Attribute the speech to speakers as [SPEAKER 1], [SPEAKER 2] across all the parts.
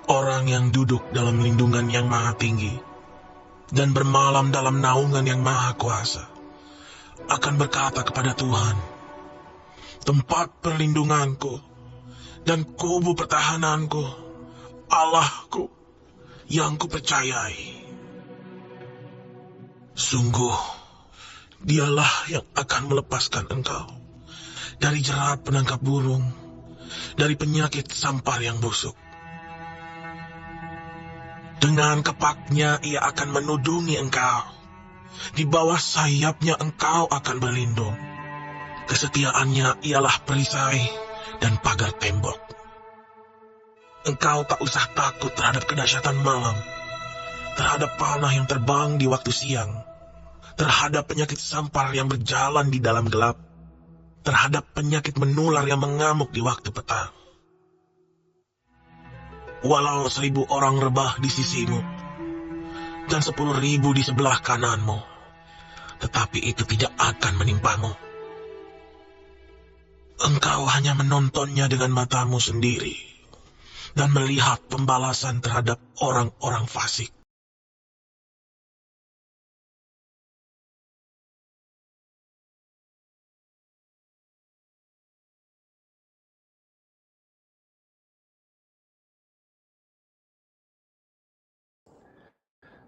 [SPEAKER 1] Orang yang duduk dalam lindungan yang maha tinggi dan bermalam dalam naungan yang maha kuasa akan berkata kepada Tuhan, tempat perlindunganku dan kubu pertahananku, Allahku yang kupercayai. Sungguh, dialah yang akan melepaskan engkau dari jerat penangkap burung, dari penyakit sampar yang busuk. Dengan kepaknya ia akan menudungi engkau. Di bawah sayapnya engkau akan berlindung. Kesetiaannya ialah perisai dan pagar tembok. Engkau tak usah takut terhadap kedahsyatan malam, terhadap panah yang terbang di waktu siang, terhadap penyakit sampar yang berjalan di dalam gelap, terhadap penyakit menular yang mengamuk di waktu petang. Walau 1.000 orang rebah di sisimu, dan 10.000 di sebelah kananmu, tetapi itu tidak akan menimpamu. Engkau hanya menontonnya dengan matamu sendiri, dan melihat pembalasan terhadap orang-orang fasik.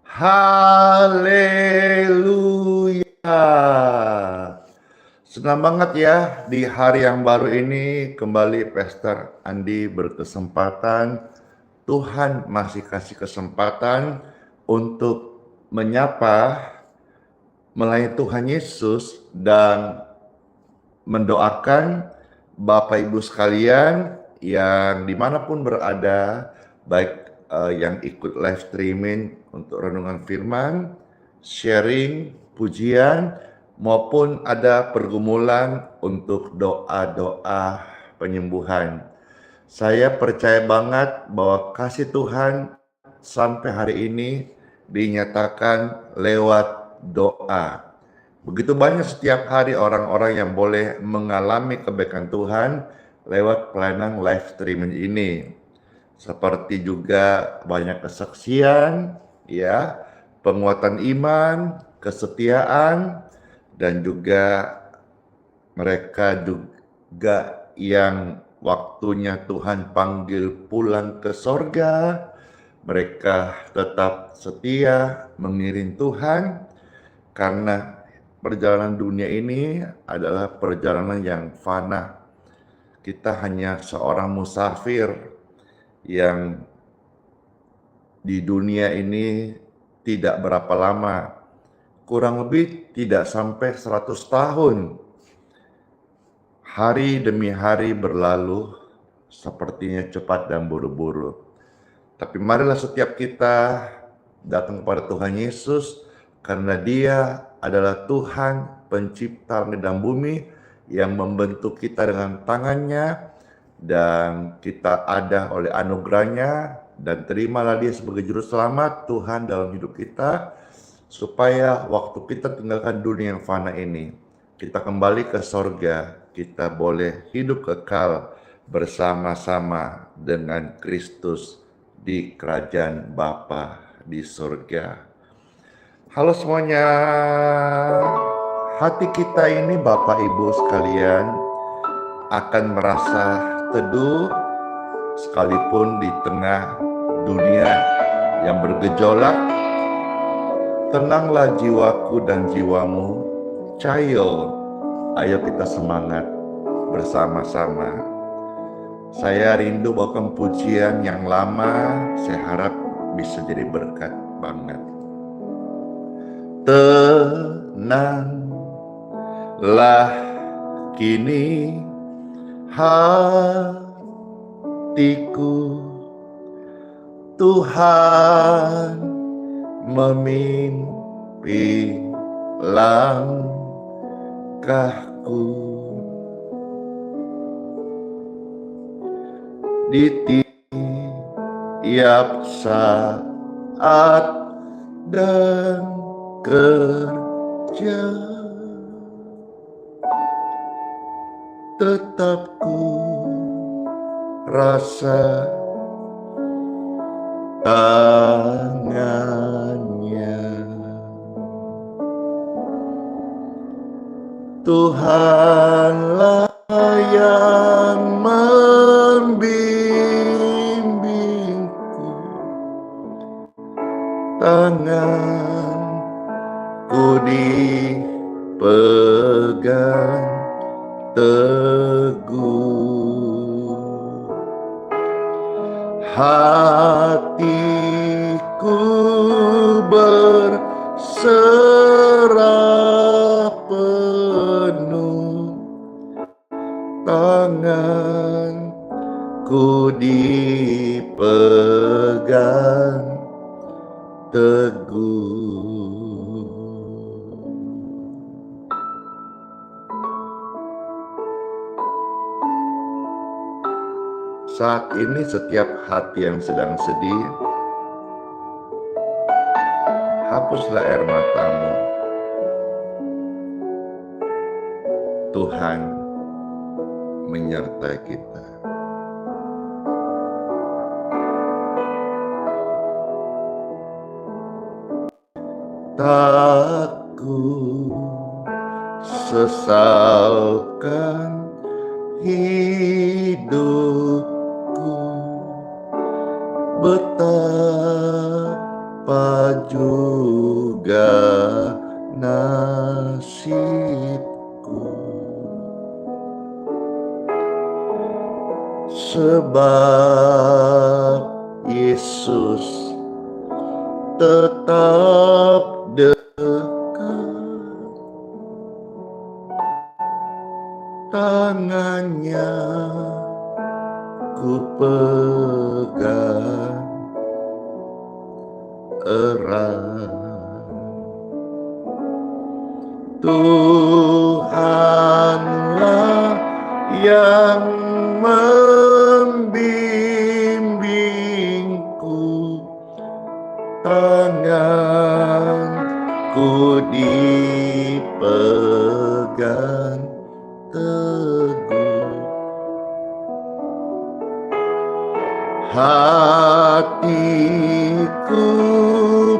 [SPEAKER 2] Haleluya. Senang banget ya di hari yang baru ini kembali Pastor Andi berkesempatan. Tuhan masih kasih kesempatan untuk menyapa, melayani Tuhan Yesus dan mendoakan Bapak Ibu sekalian yang dimanapun berada, baik yang ikut live streaming untuk renungan firman, sharing, pujian, maupun ada pergumulan untuk doa-doa penyembuhan. Saya percaya banget bahwa kasih Tuhan sampai hari ini dinyatakan lewat doa. Begitu banyak setiap hari orang-orang yang boleh mengalami kebaikan Tuhan lewat pelayanan live streaming ini. Seperti juga banyak kesaksian, ya, penguatan iman, kesetiaan, dan juga mereka juga yang waktunya Tuhan panggil pulang ke sorga, mereka tetap setia mengiring Tuhan karena perjalanan dunia ini adalah perjalanan yang fana. Kita hanya seorang musafir yang di dunia ini tidak berapa lama. Kurang lebih tidak sampai 100 tahun. Hari demi hari berlalu sepertinya cepat dan buru-buru. Tapi marilah setiap kita datang kepada Tuhan Yesus karena Dia adalah Tuhan pencipta langit dan bumi yang membentuk kita dengan tangannya dan kita ada oleh anugerahnya, dan terimalah Dia sebagai juru selamat Tuhan dalam hidup kita supaya waktu kita tinggalkan dunia yang fana ini, kita kembali ke sorga, kita boleh hidup kekal bersama-sama dengan Kristus di kerajaan Bapa di surga. Halo semuanya, hati kita ini Bapak Ibu sekalian akan merasa teduh sekalipun di tengah dunia yang bergejolak. Tenanglah jiwaku dan jiwamu, Cayo, ayo kita semangat bersama-sama. Saya rindu bawakan pujian yang lama, saya harap bisa jadi berkat banget. Tenanglah kini hatiku, Tuhan memimpin langkahku di tiap saat dan kerja, tetap ku rasa tangannya. Tuhanlah yang membimbingku, tanganku dipegang teguh, hatiku berserah penuh, tanganku dipegang teguh. Saat ini setiap hati yang sedang sedih, hapuslah air matamu. Tuhan menyertai kita. Tak ku sesalkan hidupku, betapa juga nasibku, sebab Yesus tetap dekat, tangannya ku pegang erat. Tuhanlah yang membimbingku, tanganku dipegang teguh, hatiku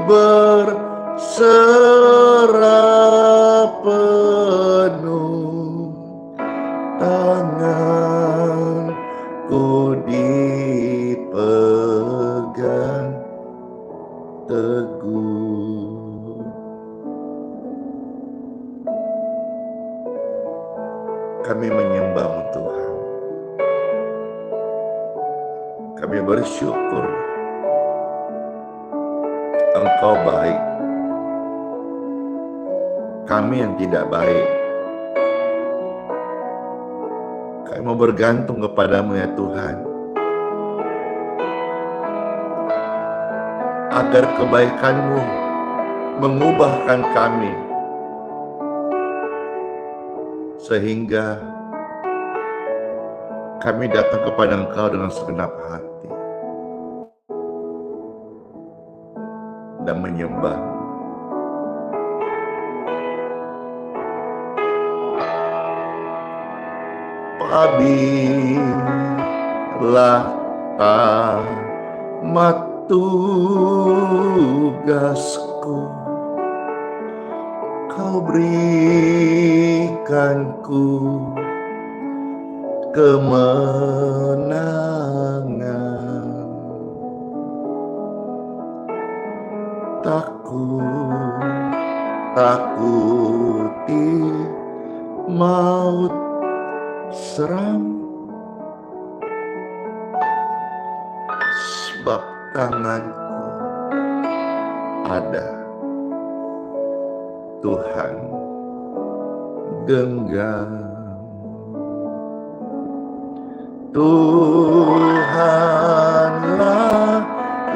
[SPEAKER 2] berserah penuh, tanganku dipegang teguh. Kami menyembah-Mu Tuhan. Kami bersyukur Engkau baik. Kami yang tidak baik, kami mau bergantung kepadamu ya Tuhan, agar kebaikan-Mu mengubahkan kami, sehingga kami datang kepada Engkau dengan segenap hati dan menyembah. Apabila tamat tugasku, Kau berikanku kemenangan. Takuti maut seram, sebab tanganku ada, Tuhan genggam. Tuhanlah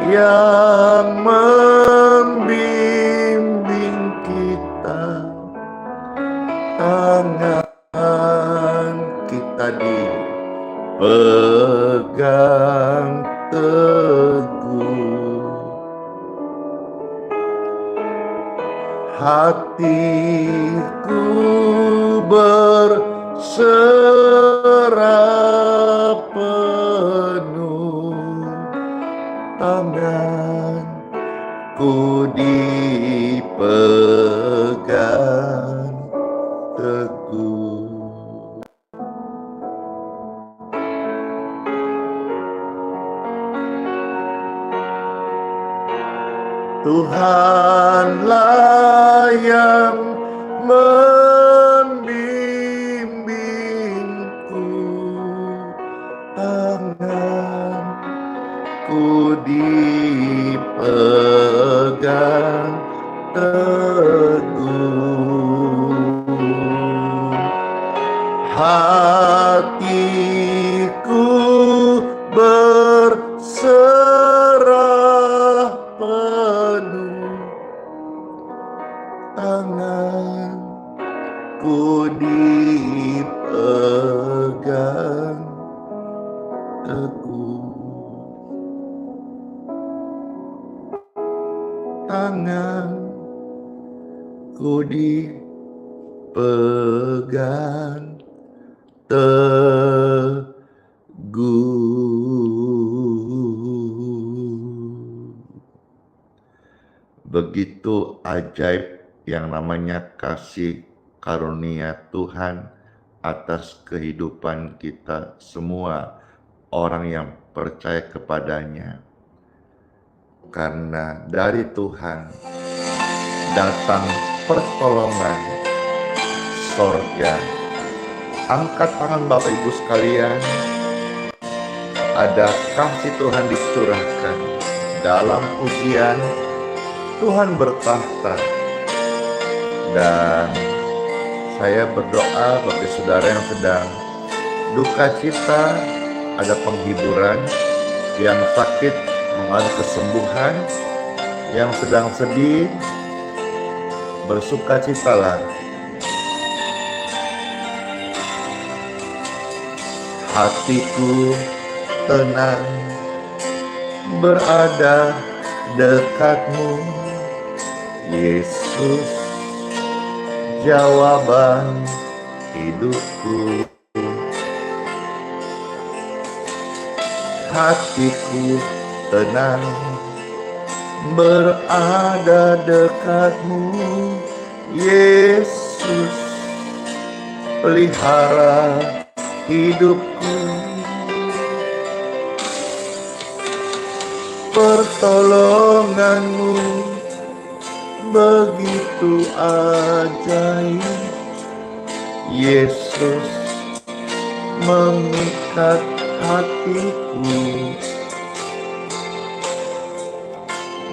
[SPEAKER 2] yang membimbing kita, tangan kita dipegang teguh, hatiku berserah penuh, ku dipegang teguh. Tuhanlah yang membimbingku, tanganku dipegang teguh, hatiku berserah penuh, tanganku dipegang teguh, tanganku dipegang teguh. Begitu ajaib yang namanya kasih karunia Tuhan atas kehidupan kita semua, orang yang percaya kepadanya. Karena dari Tuhan datang pertolongan sorga. Angkat tangan Bapak Ibu sekalian, ada kasih Tuhan dicurahkan dalam pujian. Tuhan bertahta, dan saya berdoa bagi saudara yang sedang duka cita, ada penghiburan, yang sakit mengalami kesembuhan, yang sedang sedih, bersukacitalah. Hatiku tenang berada dekatmu, Yesus, jawaban hidupku. Hatiku tenang berada dekatmu, Yesus, pelihara hidupku. Pertolonganmu begitu ajaib, Yesus, memikat hatiku.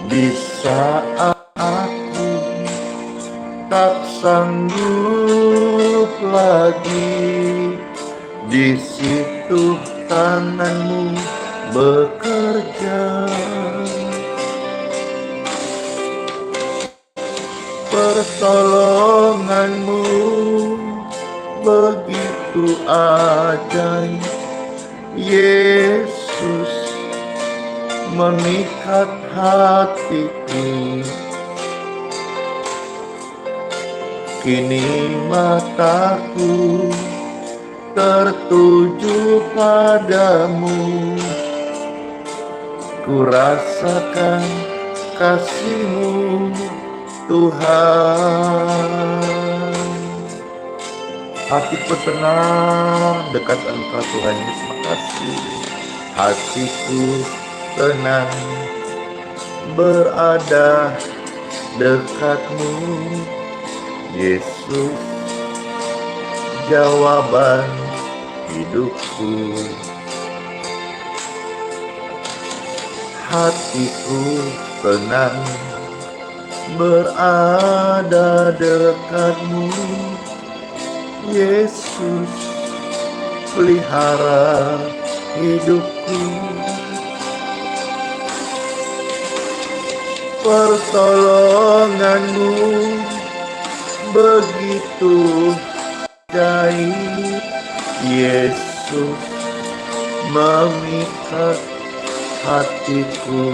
[SPEAKER 2] Di saat aku tak sanggup lagi, di situ tanganmu bekerja. Pertolonganmu begitu ajaib, Yesus, memikat hatiku. Kini mataku tertuju padamu, ku rasakan kasih-Mu, Tuhan. Hatiku tenang dekat Engkau, Tuhan Yesus, makasih. Hatiku tenang berada dekat-Mu, Yesus, jawaban hidupku. Hatiku tenang berada dekat-Mu, Yesus, pelihara hidupku. Pertolongan-Mu begitu ajaib, Yesus, memikat hatiku.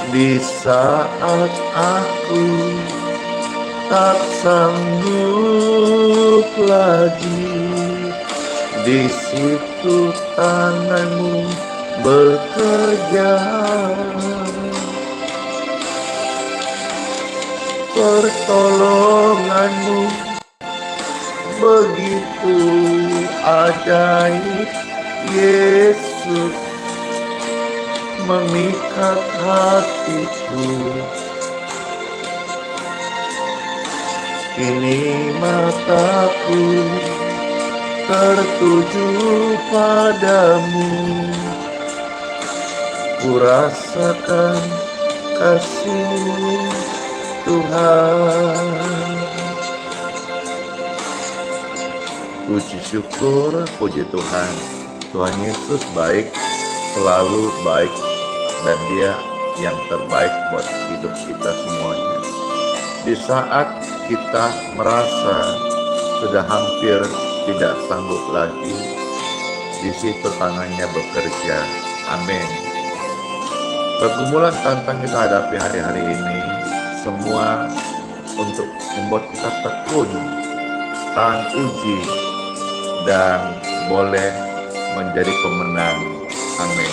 [SPEAKER 2] Di saat aku tak sanggup lagi, di situ tangan-Mu bekerja. Pertolonganmu begitu ajaib, Yesus, memikat hatiku. Kini mataku tertuju padamu, ku rasakan kasih Tuhan. Puji syukur, puji Tuhan. Tuhan Yesus baik, selalu baik, dan Dia yang terbaik buat hidup kita semuanya. Di saat kita merasa sudah hampir tidak sanggup lagi, di situ tangannya bekerja. Amin. Pergumulan tantang kita hadapi hari-hari ini semua untuk membuat kita tekun, tahan uji, dan boleh menjadi pemenang. Amin.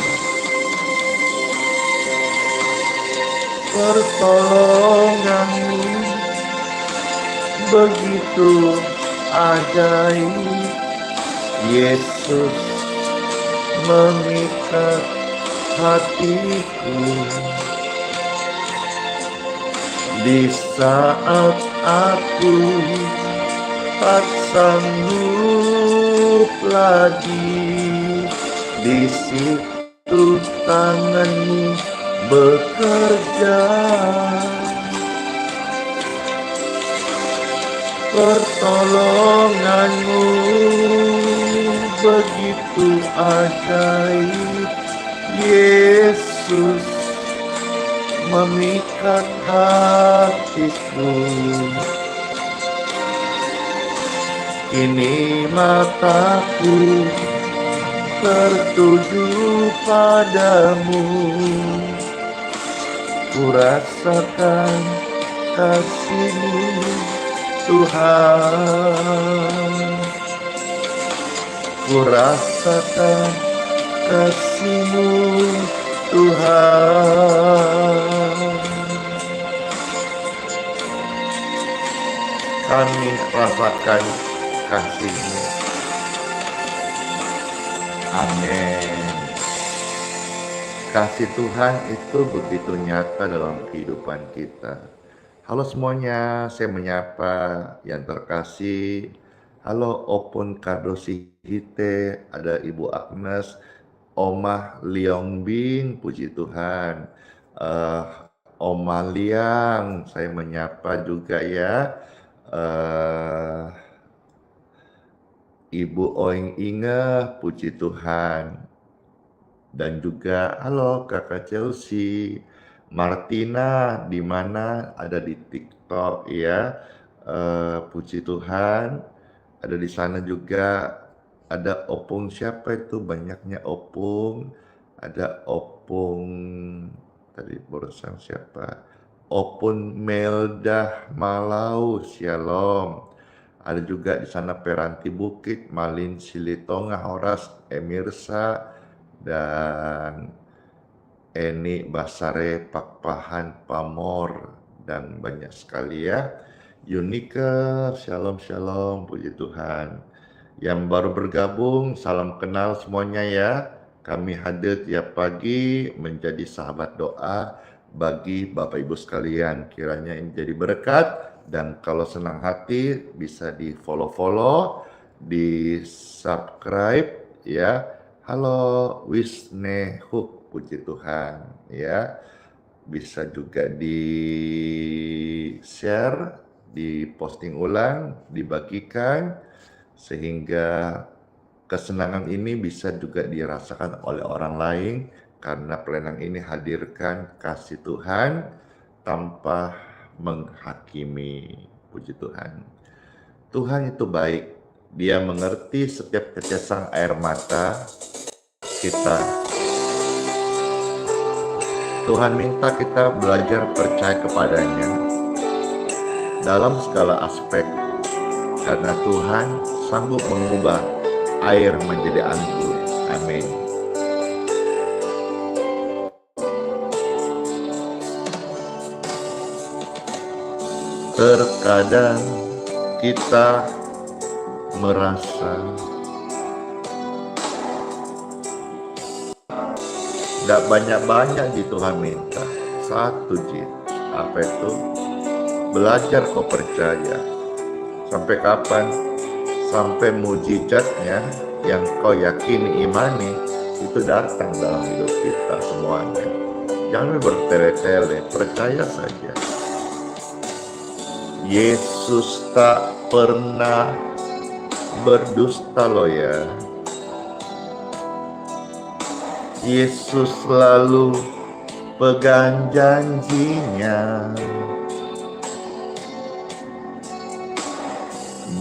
[SPEAKER 2] Pertolonganmu begitu ajaib, Yesus, memikat hatiku. Di saat aku tak sanggup lagi, di situ tanganmu bekerja. Pertolonganmu begitu ajaib, Yesus, memikat hatiku. Kini mataku tertuju padamu, ku rasakan kasih-Mu Tuhan. Ku rasakan kasih-Mu Tuhan. Kami rasakan kasih-Mu. Amin. Kasih Tuhan itu begitu nyata dalam kehidupan kita. Halo semuanya, saya menyapa yang terkasih. Halo Opun Kardosi Hite, ada Ibu Agnes, Omah Liong Bing, puji Tuhan. Oma Liang, saya menyapa juga ya. Ibu Oing Inge, puji Tuhan. Dan juga halo Kakak Chelsea, Martina, di mana ada di TikTok ya. Puji Tuhan. Ada di sana juga ada Opung, siapa itu banyaknya Opung. Ada Opung tadi barusan siapa? Opun Meldah Malau, Shalom. Ada juga di sana Peranti Bukit, Malin Silitonga, Horas Emirsa, dan Eni Basare Pakpahan Pamor, dan banyak sekali ya. Yunika, shalom shalom, puji Tuhan. Yang baru bergabung, salam kenal semuanya ya. Kami hadir tiap pagi menjadi sahabat doa bagi Bapak Ibu sekalian. Kiranya ini jadi berkat, dan kalau senang hati bisa di follow, di subscribe ya. Halo Wisne Hook, puji Tuhan ya. Bisa juga di share, di posting ulang, dibagikan, sehingga kesenangan ini bisa juga dirasakan oleh orang lain, karena pelayanan ini hadirkan kasih Tuhan tanpa menghakimi. Puji Tuhan. Tuhan itu baik. Dia mengerti setiap tetesan air mata kita. Tuhan minta kita belajar percaya kepadanya dalam segala aspek, karena Tuhan sanggup mengubah air menjadi anggur. Amin. Terkadang kita merasa gak banyak-banyak ji Tuhan minta. Satu ji, apa itu? Belajar kau percaya. Sampai kapan? Sampai mujizatnya yang kau yakini, imani itu datang dalam hidup kita semuanya. Jangan bertele-tele, percaya saja. Yesus tak pernah berdusta loh ya. Yesus selalu pegang janjinya.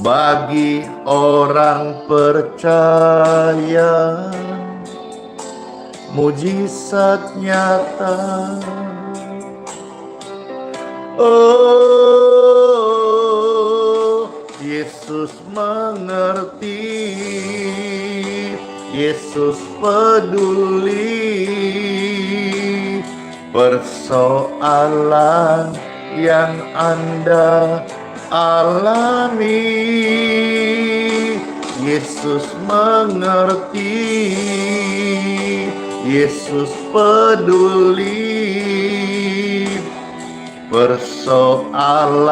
[SPEAKER 2] Bagi orang percaya, mujizat nyata. Oh, Yesus mengerti, Yesus peduli persoalan yang Anda alami. Yesus mengerti, Yesus peduli persoalan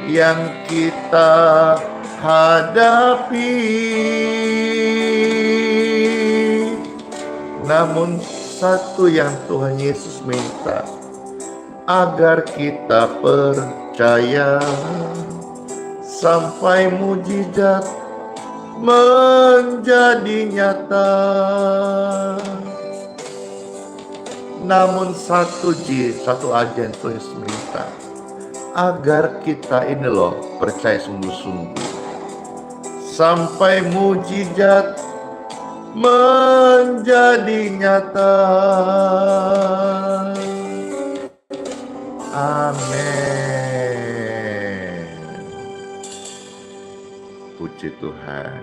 [SPEAKER 2] yang kita hadapi. Namun satu yang Tuhan Yesus minta, agar kita percaya sampai mujizat menjadi nyata. Namun satu aja yang Tuhan Yesus minta, agar kita ini loh percaya sungguh-sungguh sampai mujizat menjadi nyata. Amin. Puji Tuhan.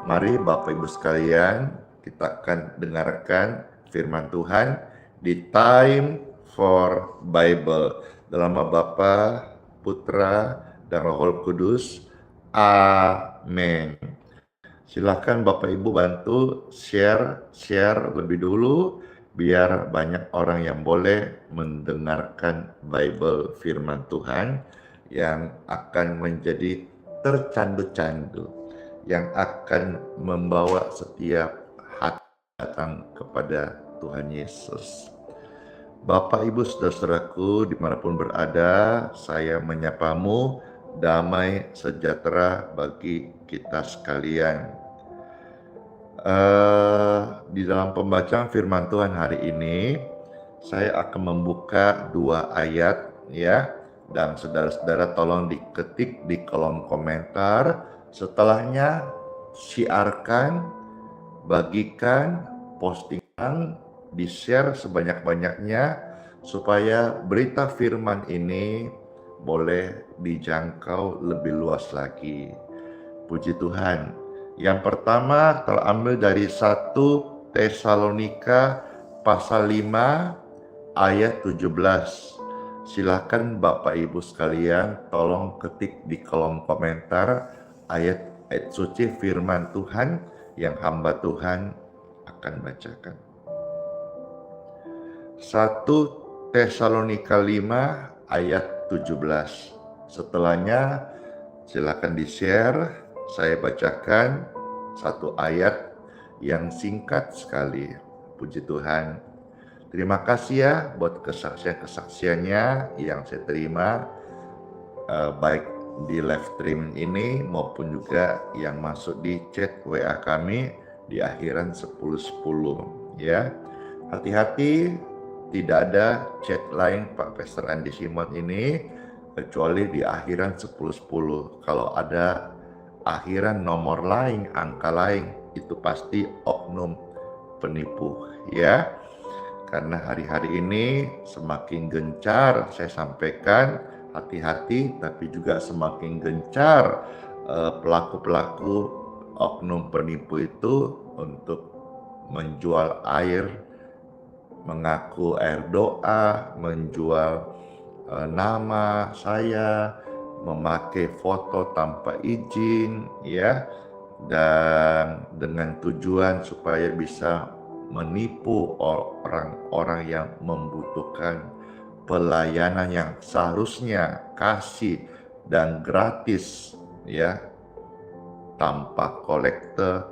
[SPEAKER 2] Mari Bapak Ibu sekalian, kita akan dengarkan firman Tuhan di Time for Bible. Dalam nama Bapa, Putra, dan Roh Kudus. Amin. Silakan Bapak Ibu bantu share lebih dulu, biar banyak orang yang boleh mendengarkan Bible firman Tuhan yang akan menjadi tercandu-candu, yang akan membawa setiap hati datang kepada Tuhan Yesus. Bapak Ibu saudara-saudaraku dimanapun berada, saya menyapamu damai sejahtera bagi kita sekalian. Di dalam pembacaan firman Tuhan hari ini, saya akan membuka 2 ayat ya, dan saudara-saudara tolong diketik di kolom komentar. Setelahnya siarkan, bagikan, postingan, di-share sebanyak-banyaknya supaya berita firman ini boleh dijangkau lebih luas lagi. Puji Tuhan. Yang pertama terambil dari 1 Tesalonika pasal 5 ayat 17. Silakan Bapak Ibu sekalian tolong ketik di kolom komentar ayat suci firman Tuhan yang hamba Tuhan akan bacakan. 1 Tesalonika 5 ayat 17. Setelahnya silakan di-share. Saya bacakan 1 ayat yang singkat sekali. Puji Tuhan. Terima kasih ya buat kesaksiannya yang saya terima, baik di live stream ini maupun juga yang masuk di chat WA kami di akhiran 10.10 ya. Hati-hati, tidak ada chat lain Pak Pastor Andi Simon ini kecuali di akhiran 10.10. Kalau ada akhiran nomor lain, angka lain, itu pasti oknum penipu ya. Karena hari-hari ini semakin gencar, saya sampaikan hati-hati, tapi juga semakin gencar pelaku-pelaku oknum penipu itu untuk menjual air, mengaku air doa, menjual nama saya, memakai foto tanpa izin, ya, dan dengan tujuan supaya bisa menipu orang-orang yang membutuhkan pelayanan yang seharusnya kasih dan gratis, ya, tanpa kolekte,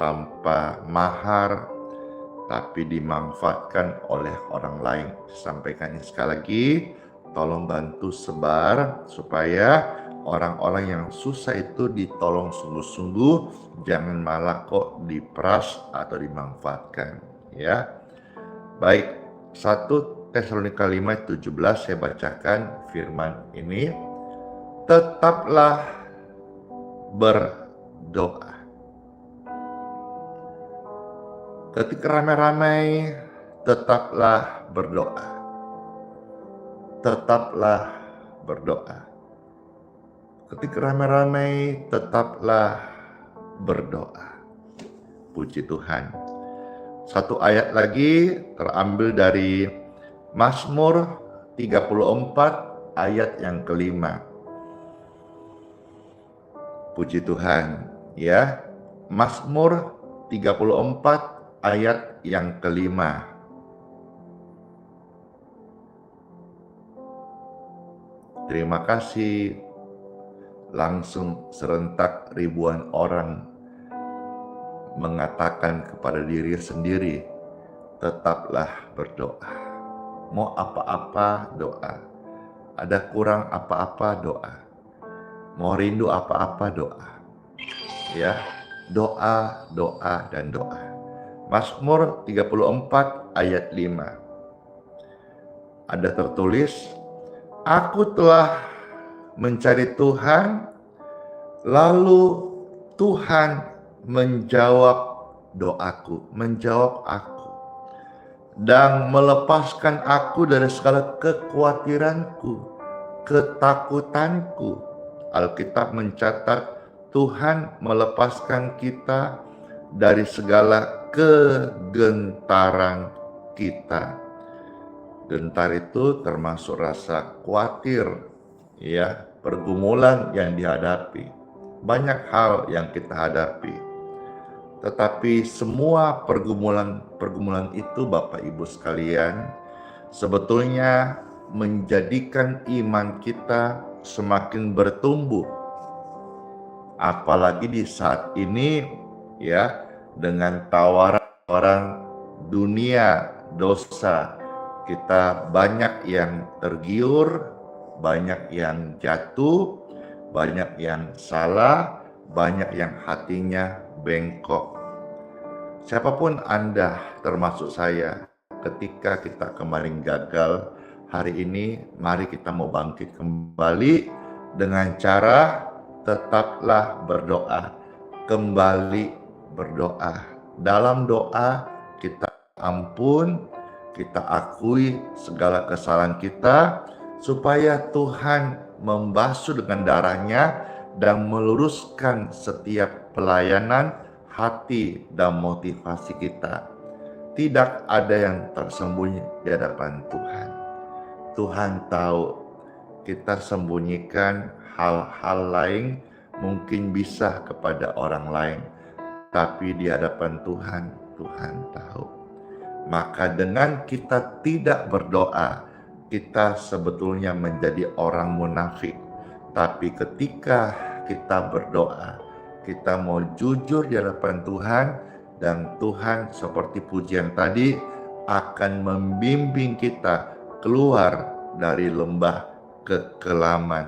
[SPEAKER 2] tanpa mahar, tapi dimanfaatkan oleh orang lain. Sampaikan sekali lagi, tolong bantu sebar supaya orang-orang yang susah itu ditolong sungguh-sungguh, jangan malah kok diperas atau dimanfaatkan, ya. Baik, 1 Tesalonika 5:17 saya bacakan firman ini. Tetaplah berdoa. Ketika ramai-ramai, tetaplah berdoa. Tetaplah berdoa. Ketika ramai-ramai, tetaplah berdoa. Puji Tuhan. Satu ayat lagi terambil dari Mazmur 34 ayat yang kelima. Puji Tuhan, ya. Mazmur 34 ayat yang kelima. Terima kasih. Langsung serentak ribuan orang mengatakan kepada diri sendiri, tetaplah berdoa. Mau apa-apa doa. Ada kurang apa-apa doa. Mau rindu apa-apa doa. Ya, doa, doa, dan doa. Mazmur 34 ayat 5. Ada tertulis, aku telah mencari Tuhan, lalu Tuhan menjawab doaku, menjawab aku, dan melepaskan aku dari segala kekhawatiranku, ketakutanku. Alkitab mencatat Tuhan melepaskan kita dari segala kegentaran kita. Gentar itu termasuk rasa khawatir, ya, pergumulan yang dihadapi. Banyak hal yang kita hadapi. Tetapi semua pergumulan itu Bapak Ibu sekalian sebetulnya menjadikan iman kita semakin bertumbuh. Apalagi di saat ini, ya, dengan tawaran dunia dosa, kita banyak yang tergiur, banyak yang jatuh, banyak yang salah, banyak yang hatinya bengkok. Siapapun Anda, termasuk saya, ketika kita kemarin gagal, hari ini mari kita mau bangkit kembali dengan cara tetaplah berdoa, kembali berdoa. Dalam doa kita ampun, kita akui segala kesalahan kita, supaya Tuhan membasuh dengan darahnya dan meluruskan setiap pelayanan hati dan motivasi kita. Tidak ada yang tersembunyi di hadapan Tuhan. Tuhan tahu kita sembunyikan hal-hal lain mungkin bisa kepada orang lain, tapi di hadapan Tuhan, Tuhan tahu. Maka dengan kita tidak berdoa, kita sebetulnya menjadi orang munafik. Tapi ketika kita berdoa, kita mau jujur di hadapan Tuhan, dan Tuhan seperti pujian tadi akan membimbing kita keluar dari lembah kekelaman.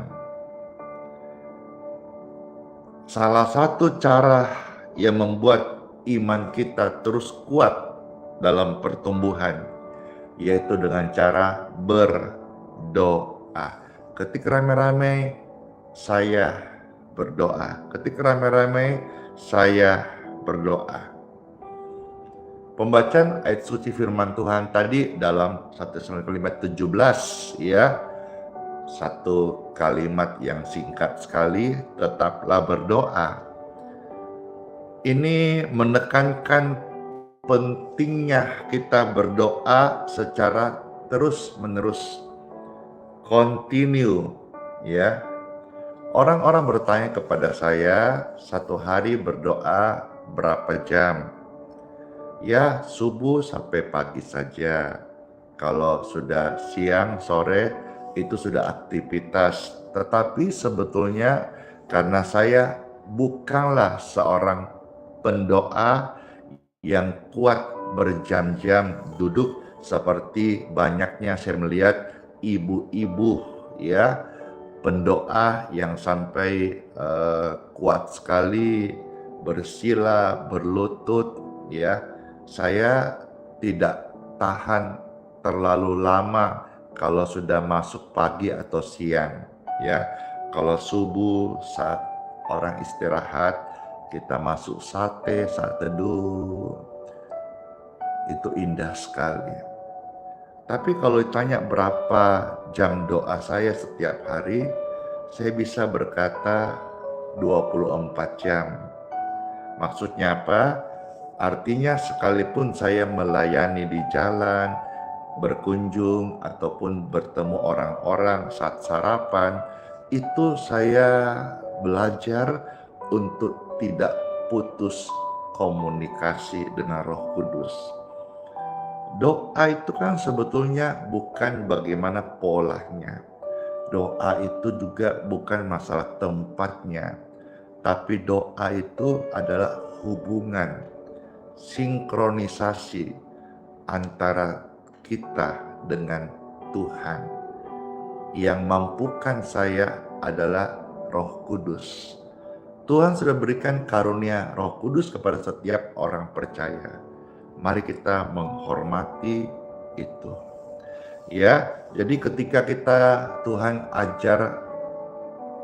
[SPEAKER 2] Salah satu cara yang membuat iman kita terus kuat dalam pertumbuhan, yaitu dengan cara berdoa. Ketika ramai-ramai, saya berdoa. Ketika ramai-ramai, saya berdoa. Pembacaan ayat suci firman Tuhan tadi dalam 1 Tesalonika 5:17, ya. Satu kalimat yang singkat sekali, tetaplah berdoa. Ini menekankan pentingnya kita berdoa secara terus-menerus. continue, ya. Orang-orang bertanya kepada saya, satu hari berdoa berapa jam? Ya, subuh sampai pagi saja. Kalau sudah siang, sore, itu sudah aktivitas. Tetapi sebetulnya karena saya bukanlah seorang pendoa yang kuat berjam-jam duduk seperti banyaknya saya melihat ibu-ibu, ya, pendoa yang sampai kuat sekali bersila, berlutut, ya. Saya tidak tahan terlalu lama kalau sudah masuk pagi atau siang, ya. Kalau subuh saat orang istirahat, kita masuk saat teduh, itu indah sekali. Tapi kalau ditanya berapa jam doa saya setiap hari, saya bisa berkata 24 jam. Maksudnya apa? Artinya sekalipun saya melayani di jalan, berkunjung ataupun bertemu orang-orang saat sarapan, itu saya belajar untuk tidak putus komunikasi dengan Roh Kudus. Doa itu kan sebetulnya bukan bagaimana polanya. Doa itu juga bukan masalah tempatnya, tapi doa itu adalah hubungan, sinkronisasi antara kita dengan Tuhan. Yang mampukan saya adalah Roh Kudus. Tuhan sudah berikan karunia Roh Kudus kepada setiap orang percaya. Mari kita menghormati itu. Ya, jadi ketika Tuhan ajar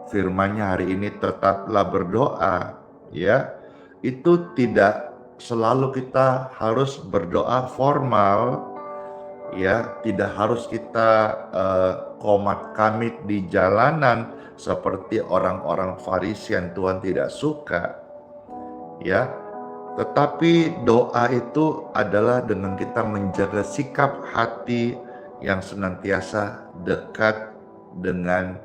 [SPEAKER 2] firman-Nya hari ini tetaplah berdoa, ya. Itu tidak selalu kita harus berdoa formal, ya, tidak harus kita komat kamit di jalanan seperti orang-orang Farisi yang Tuhan tidak suka, ya. Tetapi doa itu adalah dengan kita menjaga sikap hati yang senantiasa dekat dengan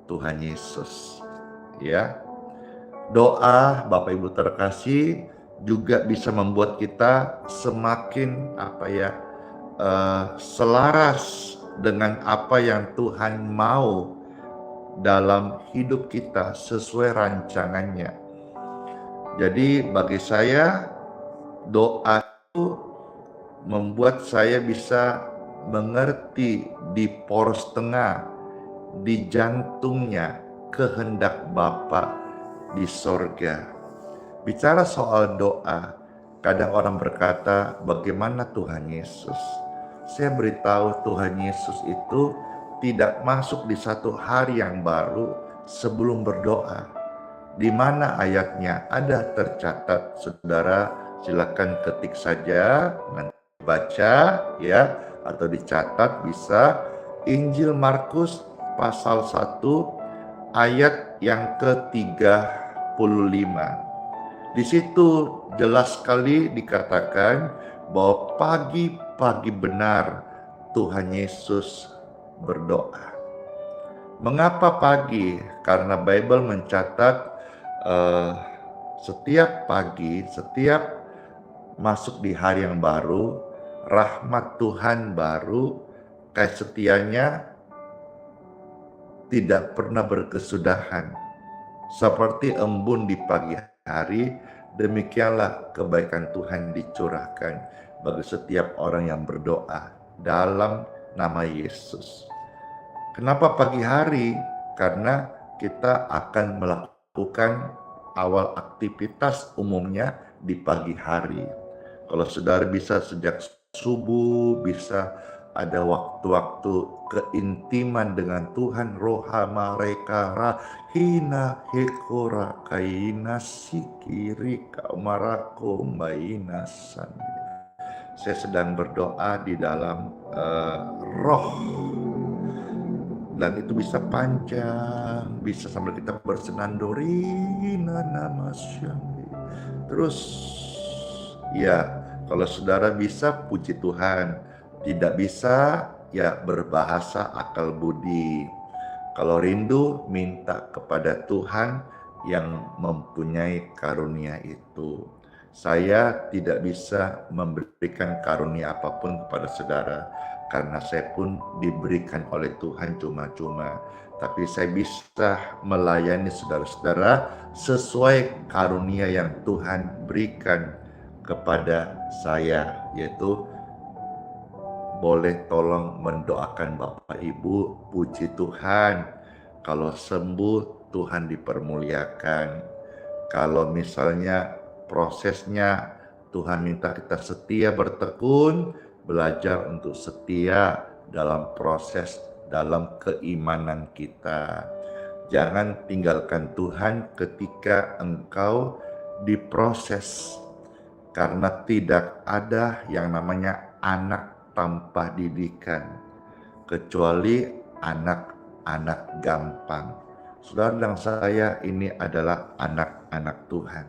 [SPEAKER 2] Tuhan Yesus, ya. Doa, Bapak Ibu terkasih, juga bisa membuat kita semakin selaras dengan apa yang Tuhan mau dalam hidup kita sesuai rancangannya. Jadi bagi saya doa itu membuat saya bisa mengerti di poros tengah, di jantungnya kehendak Bapa di sorga. Bicara soal doa, kadang orang berkata, bagaimana Tuhan Yesus? Saya beritahu Tuhan Yesus itu tidak masuk di satu hari yang baru sebelum berdoa. Di mana ayatnya ada tercatat, saudara silakan ketik saja, nanti baca, ya, atau dicatat bisa. Injil Markus pasal 1 ayat yang ke-35. Di situ jelas sekali dikatakan bahwa pagi-pagi benar Tuhan Yesus berdoa. Mengapa pagi? Karena Bible mencatat setiap pagi, setiap masuk di hari yang baru, rahmat Tuhan baru, kasih setianya tidak pernah berkesudahan. Seperti embun di pagi hari, demikianlah kebaikan Tuhan dicurahkan bagi setiap orang yang berdoa dalam nama Yesus. Kenapa pagi hari? Karena kita akan melakukan awal aktivitas umumnya di pagi hari. Kalau saudara bisa sejak subuh, bisa ada waktu-waktu keintiman dengan Tuhan, roha mereka rahina hekora kaina sikiri kamarako mainasan. Saya sedang berdoa di dalam roh. Dan itu bisa panjang, bisa sambil kita bersenandorina nama syami. Terus ya, kalau saudara bisa puji Tuhan, tidak bisa ya berbahasa akal budi. Kalau rindu, minta kepada Tuhan yang mempunyai karunia itu. Saya tidak bisa memberikan karunia apapun kepada saudara, karena saya pun diberikan oleh Tuhan cuma-cuma. Tapi saya bisa melayani saudara-saudara sesuai karunia yang Tuhan berikan kepada saya, yaitu boleh tolong mendoakan Bapak Ibu. Puji Tuhan, kalau sembuh Tuhan dipermuliakan. Kalau misalnya prosesnya Tuhan minta kita setia bertekun, belajar untuk setia dalam proses, dalam keimanan kita. Jangan tinggalkan Tuhan ketika engkau diproses, karena tidak ada yang namanya anak tanpa didikan, kecuali anak-anak gampang. Saudara dan saya ini adalah anak-anak Tuhan.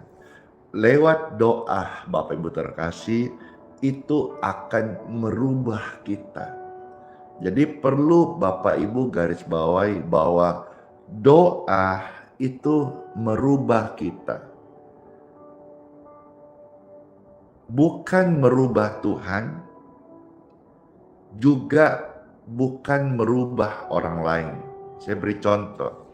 [SPEAKER 2] Lewat doa Bapak Ibu terkasih, itu akan merubah kita. Jadi perlu Bapak Ibu garis bawahi bahwa doa itu merubah kita. Bukan merubah Tuhan, juga bukan merubah orang lain. Saya beri contoh.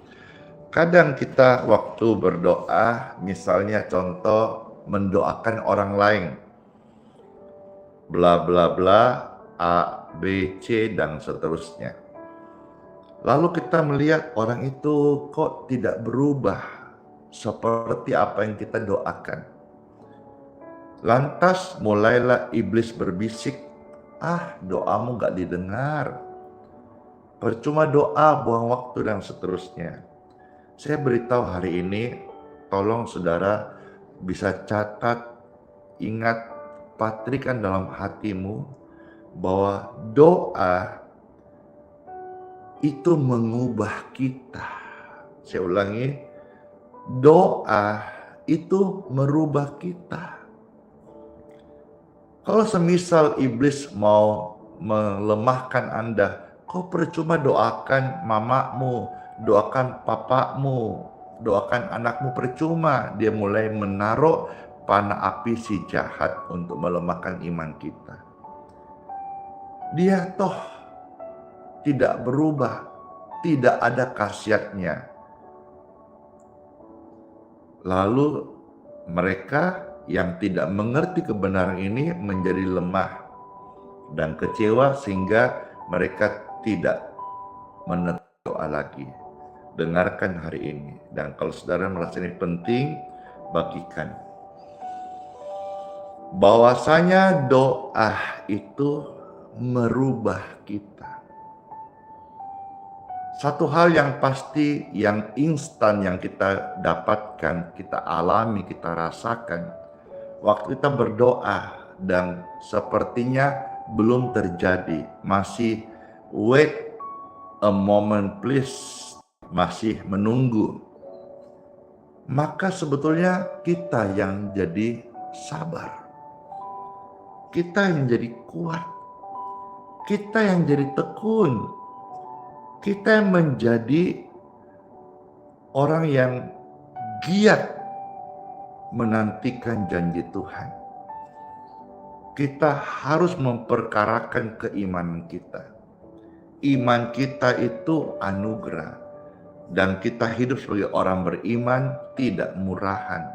[SPEAKER 2] Kadang kita waktu berdoa, misalnya contoh mendoakan orang lain, bla bla bla, A, B, C, dan seterusnya. Lalu kita melihat orang itu kok tidak berubah seperti apa yang kita doakan. Lantas mulailah iblis berbisik, doamu gak didengar, percuma doa, buang waktu, dan seterusnya. Saya beritahu hari ini, tolong saudara bisa catat, ingat, patrikan dalam hatimu bahwa doa itu mengubah kita. Saya ulangi, doa itu merubah kita. Kalau semisal iblis mau melemahkan Anda, kau percuma doakan mamamu, doakan papamu, doakan anakmu, percuma. Dia mulai menaruh panah api si jahat untuk melemahkan iman kita. Dia toh tidak berubah, tidak ada khasiatnya. Lalu mereka yang tidak mengerti kebenaran ini menjadi lemah dan kecewa sehingga mereka tidak menetu doa lagi. Dengarkan hari ini, dan kalau saudara merasa ini penting, bagikan. Bahwasanya doa itu merubah kita. Satu hal yang pasti, yang instan yang kita dapatkan, kita alami, kita rasakan waktu kita berdoa dan sepertinya belum terjadi, masih wait a moment please, masih menunggu, maka sebetulnya kita yang jadi sabar, kita yang jadi kuat, kita yang jadi tekun, kita yang menjadi orang yang giat menantikan janji Tuhan. Kita harus memperkarakan keimanan kita. Iman kita itu anugerah, dan kita hidup sebagai orang beriman tidak murahan.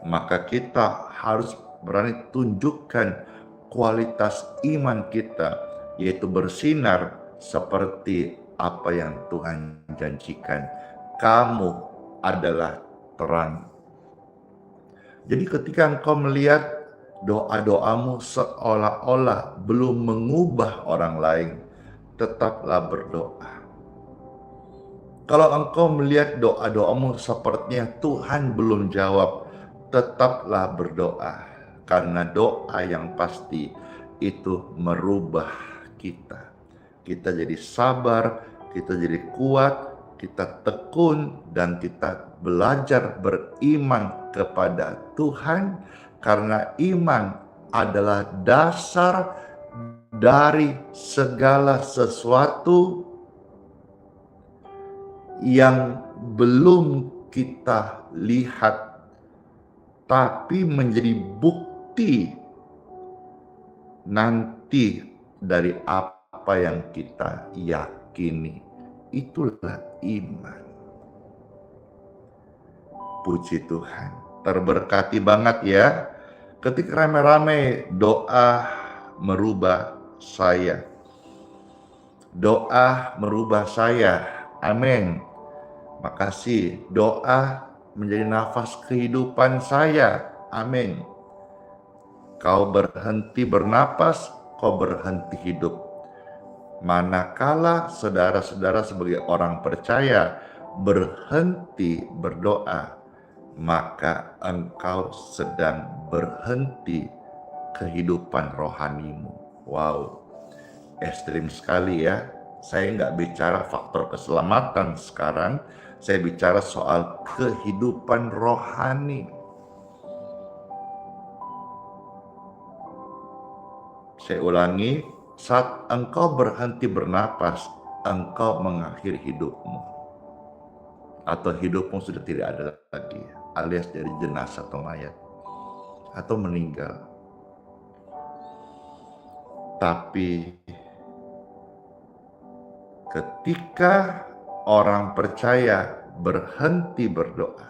[SPEAKER 2] Maka kita harus berani tunjukkan kualitas iman kita, yaitu bersinar seperti apa yang Tuhan janjikan. Kamu adalah terang. Jadi ketika engkau melihat doa-doamu seolah-olah belum mengubah orang lain, tetaplah berdoa. Kalau engkau melihat doa-doamu sepertinya Tuhan belum jawab, tetaplah berdoa. Karena doa yang pasti itu merubah kita. Kita jadi sabar, kita jadi kuat, kita tekun, dan kita belajar beriman kepada Tuhan, karena iman adalah dasar dari segala sesuatu yang belum kita lihat, tapi menjadi bukti nanti dari apa yang kita yakini. Itulah iman. Puji Tuhan, terberkati banget ya. Ketika rame-rame doa merubah saya. Doa merubah saya. Amin. Makasih. Doa menjadi nafas kehidupan saya. Amin. Kau berhenti bernapas, kau berhenti hidup. Manakala saudara-saudara sebagai orang percaya berhenti berdoa, maka engkau sedang berhenti kehidupan rohanimu. Wow, ekstrim sekali ya. Saya nggak bicara faktor keselamatan sekarang, saya bicara soal kehidupan rohani. Saya ulangi, saat engkau berhenti bernapas, engkau mengakhiri hidupmu. Atau hidupmu sudah tidak ada lagi, alias dari jenazah atau mayat, atau meninggal. Tapi ketika orang percaya berhenti berdoa,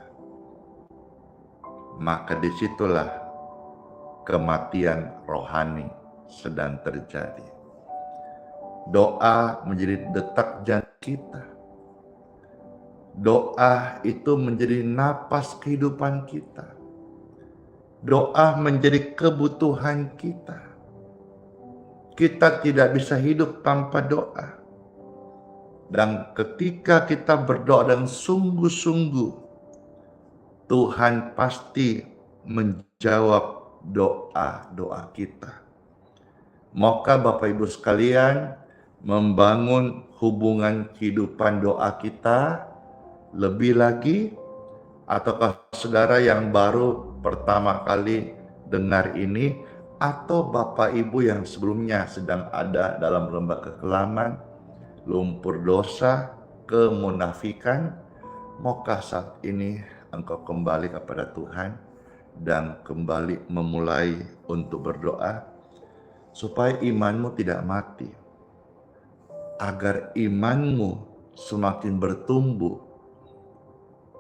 [SPEAKER 2] maka disitulah kematian rohani sedang terjadi. Doa menjadi detak jantung kita. Doa itu menjadi napas kehidupan kita. Doa menjadi kebutuhan kita. Kita tidak bisa hidup tanpa doa. Dan ketika kita berdoa dengan sungguh-sungguh, Tuhan pasti menjawab doa-doa kita. Maukah Bapak Ibu sekalian membangun hubungan kehidupan doa kita lebih lagi? Ataukah saudara yang baru pertama kali dengar ini, atau Bapak Ibu yang sebelumnya sedang ada dalam lembah kekelaman, lumpur dosa, kemunafikan, maukah saat ini engkau kembali kepada Tuhan dan kembali memulai untuk berdoa supaya imanmu tidak mati, agar imanmu semakin bertumbuh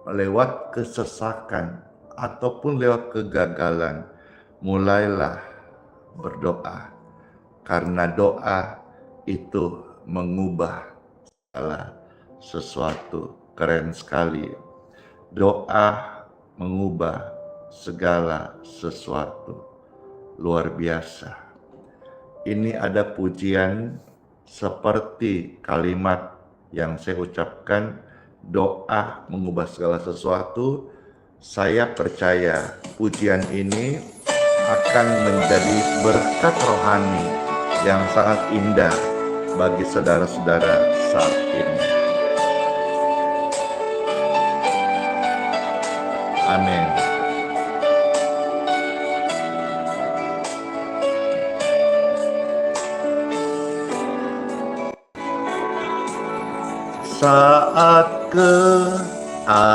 [SPEAKER 2] lewat kesesakan ataupun lewat kegagalan. Mulailah berdoa, karena doa itu mengubah segala sesuatu. Keren sekali. Doa mengubah segala sesuatu. Luar biasa. Ini ada pujian seperti kalimat yang saya ucapkan, doa mengubah segala sesuatu. Saya percaya pujian ini akan menjadi berkat rohani yang sangat indah bagi saudara-saudara saat ini. Amin. Saat keadaan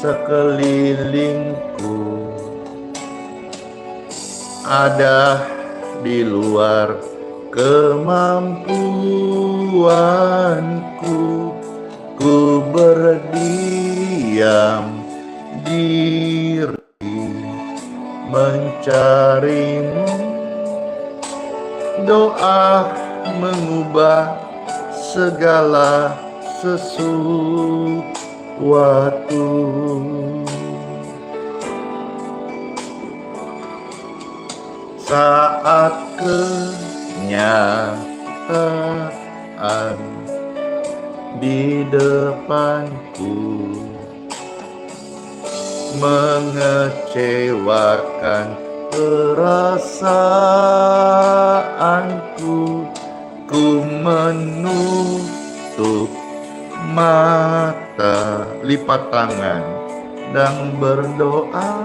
[SPEAKER 2] sekelilingku ada di luar kemampuanku, ku berdiam diri mencarimu. Doa mengubah segala sesuatu. Saat kenyataan di depanku mengecewakan perasaanku, ku menutup mata, lipat tangan dan berdoa.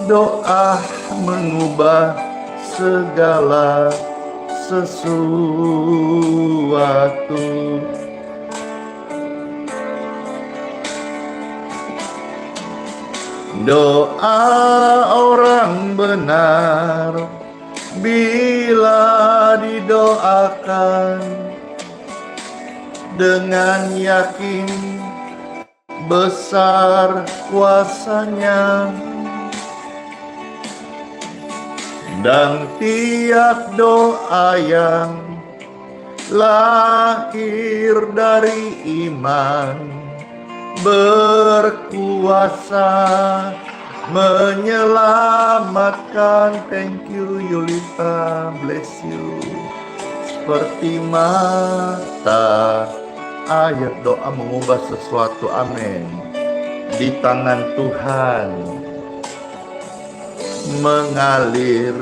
[SPEAKER 2] doa mengubah segala sesuatu. Doa orang benar bila didoakan dengan yakin besar kuasanya, dan tiap doa yang lahir dari iman berkuasa menyelamatkan. Thank you Yulita, bless you. Seperti mata air, doa mengubah sesuatu, amin. Di tangan Tuhan, mengalir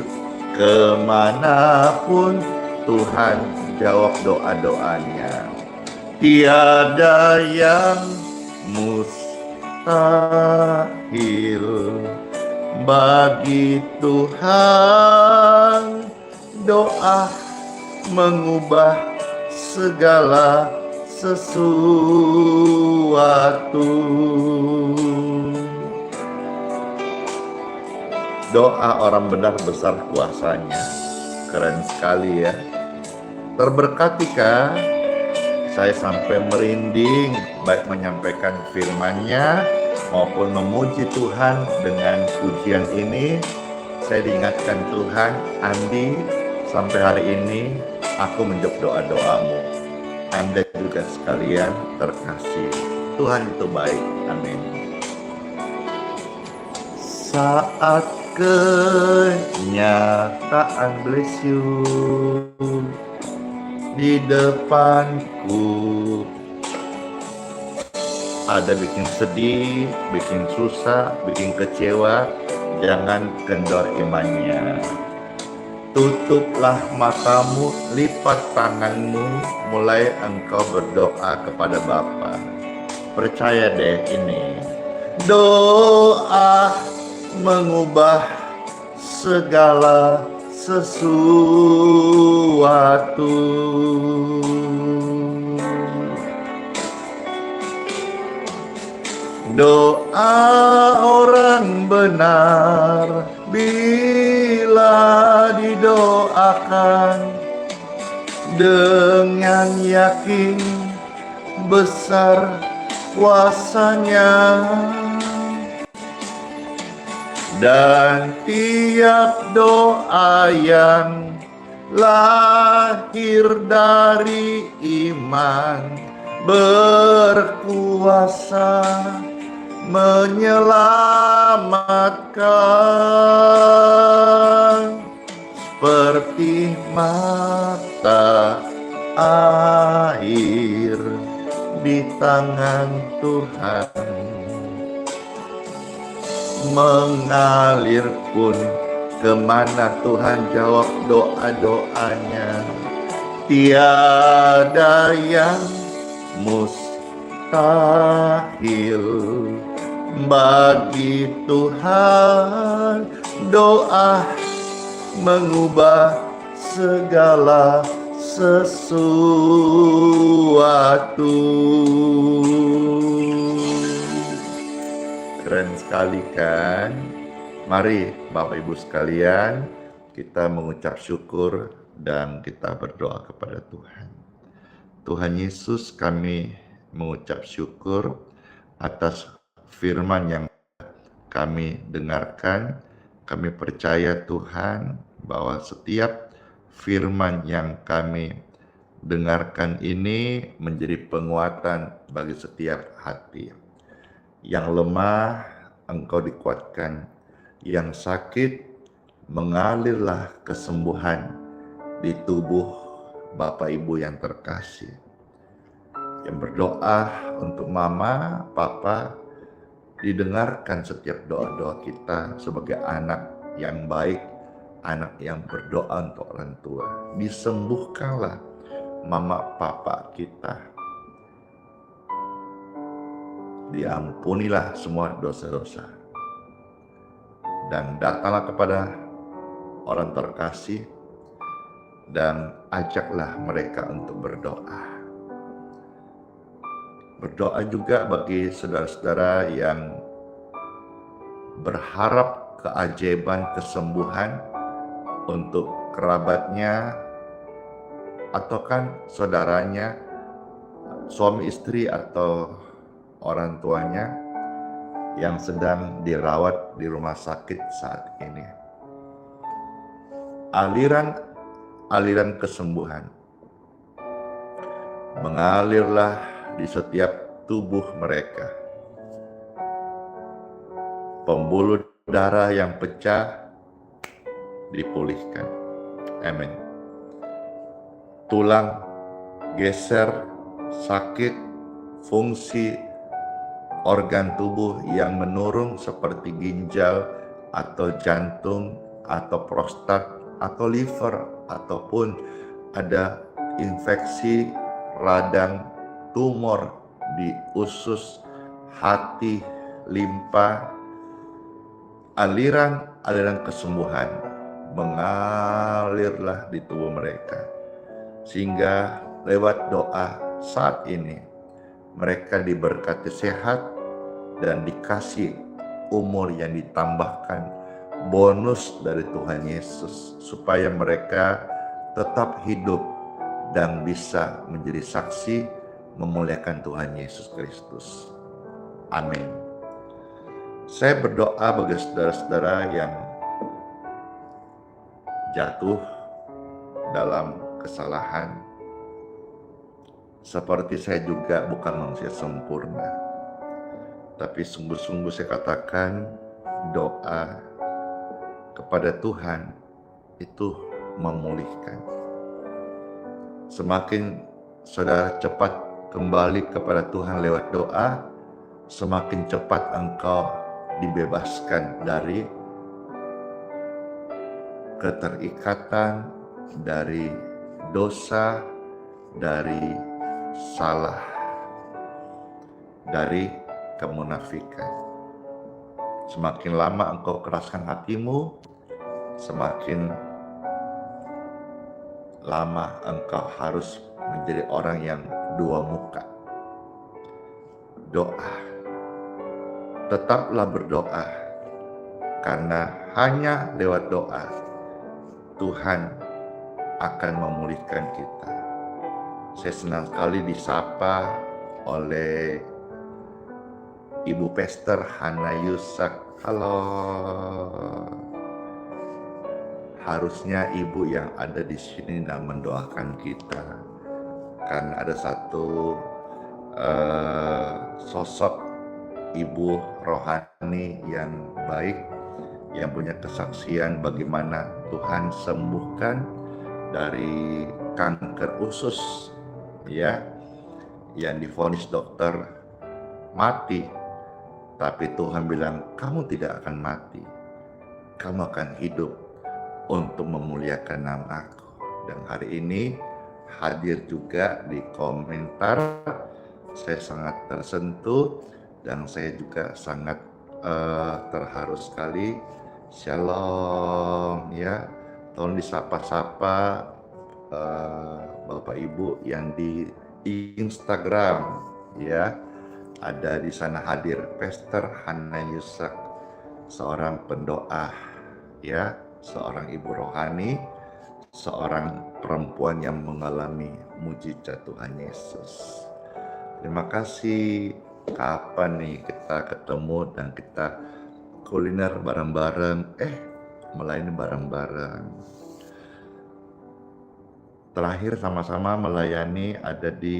[SPEAKER 2] kemanapun Tuhan jawab doa-doanya. Tiada yang mustahil bagi Tuhan. Doa mengubah segala sesuatu. Doa orang benar besar kuasanya. Keren sekali ya. Terberkati kah? Saya sampai merinding baik menyampaikan firman-Nya maupun memuji Tuhan dengan pujian ini. Saya diingatkan Tuhan, Andi, sampai hari ini aku menjawab doa-doamu. Anda juga sekalian terkasih. Tuhan itu baik. Amin. Saat kenyataan, bless you, di depanku ada bikin sedih, bikin susah, bikin kecewa, jangan kendor imannya. Tutuplah matamu, lipat tanganmu, mulai engkau berdoa kepada Bapa. Percaya deh ini, doa mengubah segala sesuatu. Doa orang benar bila didoakan dengan yakin besar kuasanya, dan tiap doa yang lahir dari iman berkuasa menyelamatkan. Seperti mata air di tangan Tuhan, mengalir pun kemana Tuhan jawab doa-doanya. Tiada yang mustahil bagi Tuhan. Doa mengubah segala sesuatu. Keren sekali kan? Mari Bapak Ibu sekalian, kita mengucap syukur dan kita berdoa kepada Tuhan. Tuhan Yesus, kami mengucap syukur atas firman yang kami dengarkan. Kami percaya Tuhan bahwa setiap firman yang kami dengarkan ini menjadi penguatan bagi setiap hati. Yang lemah engkau dikuatkan, yang sakit mengalirlah kesembuhan di tubuh Bapak Ibu yang terkasih. Yang berdoa untuk mama, papa, didengarkan setiap doa-doa kita sebagai anak yang baik, anak yang berdoa untuk orang tua. Disembuhkanlah mama papa kita. Diampunilah semua dosa-dosa. dan datanglah kepada orang terkasih dan ajaklah mereka untuk berdoa. Berdoa juga bagi saudara-saudara yang berharap keajaiban kesembuhan untuk kerabatnya atau kan saudaranya, suami istri atau orang tuanya yang sedang dirawat di rumah sakit saat ini. Aliran kesembuhan mengalirlah di setiap tubuh mereka. Pembuluh darah yang pecah dipulihkan. Amin. Tulang geser, sakit, fungsi organ tubuh yang menurun seperti ginjal atau jantung atau prostat atau liver ataupun ada infeksi radang, tumor di usus, hati, limpa, aliran kesembuhan mengalirlah di tubuh mereka, sehingga lewat doa saat ini mereka diberkati sehat dan dikasih umur yang ditambahkan, bonus dari Tuhan Yesus, supaya mereka tetap hidup dan bisa menjadi saksi memuliakan Tuhan Yesus Kristus. Amin. Saya berdoa bagi saudara-saudara yang jatuh dalam kesalahan. Seperti saya juga bukan manusia sempurna, tapi sungguh-sungguh saya katakan doa kepada Tuhan itu memulihkan. Semakin saudara cepat kembali kepada Tuhan lewat doa, semakin cepat engkau dibebaskan dari keterikatan, dari dosa, dari salah, dari kemunafikan. Semakin lama engkau keraskan hatimu, semakin lama engkau harus menjadi orang yang dua muka. Doa, tetaplah berdoa, karena hanya lewat doa Tuhan akan memulihkan kita. Saya senang sekali disapa oleh Ibu Pastor Hana Yusak. Halo. Harusnya ibu yang ada di sini dan mendoakan kita, karena ada satu sosok ibu rohani yang baik, yang punya kesaksian bagaimana Tuhan sembuhkan dari kanker usus, ya, yang divonis dokter mati, tapi Tuhan bilang kamu tidak akan mati, kamu akan hidup untuk memuliakan nama Aku. Dan hari ini hadir juga di komentar, saya sangat tersentuh dan saya juga sangat terharu sekali. Shalom, ya, tolong disapa-sapa Bapak Ibu yang di Instagram, ya, ada di sana hadir Pastor Hana Yusak, seorang pendoa, ya, seorang ibu rohani, seorang perempuan yang mengalami mujizat Tuhan Yesus. Terima kasih. Kapan nih kita ketemu dan kita kuliner bareng-bareng, melayani bareng-bareng. Terakhir sama-sama melayani ada di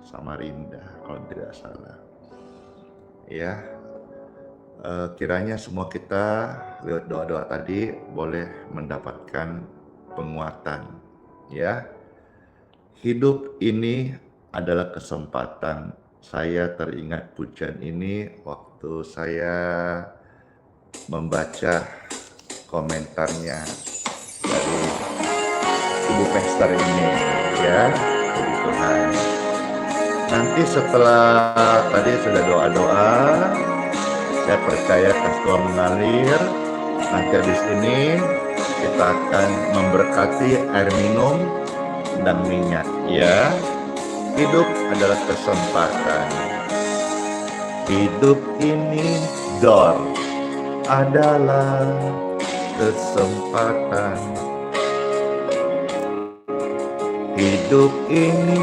[SPEAKER 2] Samarinda kalau tidak salah. Ya, kiranya semua kita lewat doa-doa tadi boleh mendapatkan penguatan, ya. Hidup ini adalah kesempatan. Saya teringat pujian ini waktu saya membaca komentarnya dari Ibu Pastor ini, ya. Puji Tuhan. Nanti setelah tadi sudah doa-doa, Saya percaya kasih Tuhan mengalir. Nanti di sini kita akan memberkati air minum dan minyak, ya. Hidup adalah kesempatan. Hidup ini door adalah kesempatan. Hidup ini,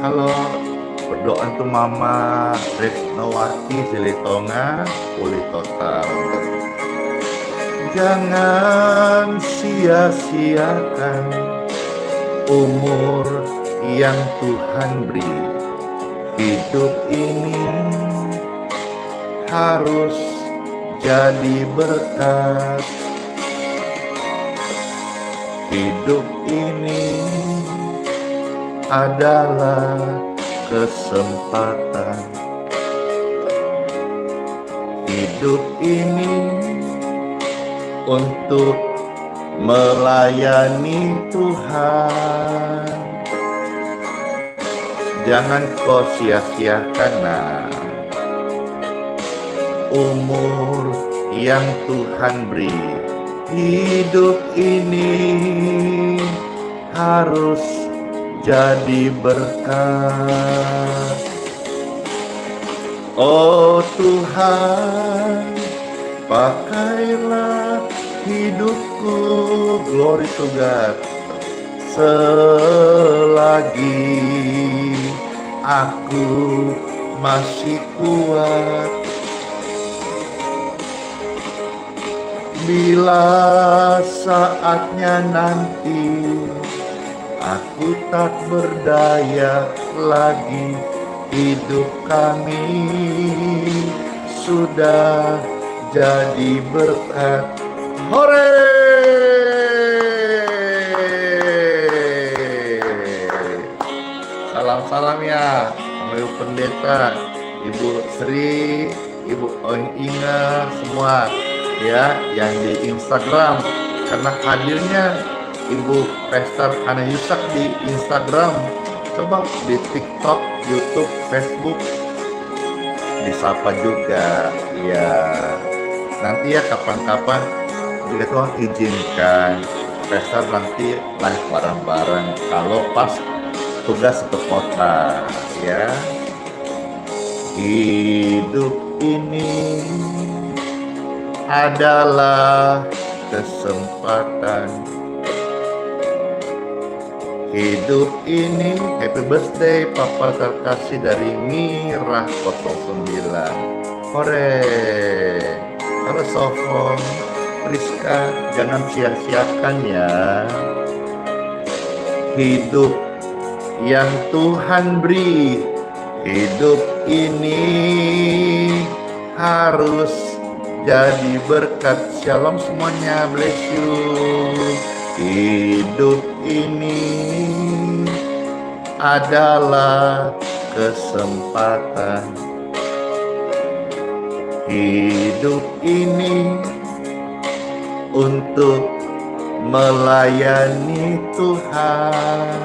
[SPEAKER 2] halo, berdoa untuk Mama Retnowati Silitonga pulih total. Jangan sia-siakan umur yang Tuhan beri. Hidup ini harus jadi berkat. Hidup ini adalah kesempatan. Hidup ini untuk melayani Tuhan. Jangan kau sia-siakan umur yang Tuhan beri. Hidup ini harus jadi berkat. Oh Tuhan, pakailah hidupku, glory to God, selagi aku masih kuat. Bila saatnya nanti aku tak berdaya lagi, hidup kami sudah jadi berkat. Hore! Salam-salam ya, Ibu Pendeta, Ibu Sri, Ibu Oing Inga, semua ya yang di Instagram, karena hadirnya Ibu Pastor Hana Yusak di Instagram. Coba di TikTok, YouTube, Facebook disapa juga ya. Nanti ya kapan-kapan jika Tuhan izinkan Pastor nanti live bareng-bareng kalau pas tugas ke kota ya. Hidup ini adalah kesempatan. Hidup ini, happy birthday Papa terkasih dari Mirah 09. Hore, halo Sofong, Rizka, jangan sia-siakan ya. Hidup yang Tuhan beri, hidup ini harus jadi berkat. Shalom semuanya, bless you. Hidup ini adalah kesempatan. Hidup ini untuk melayani Tuhan.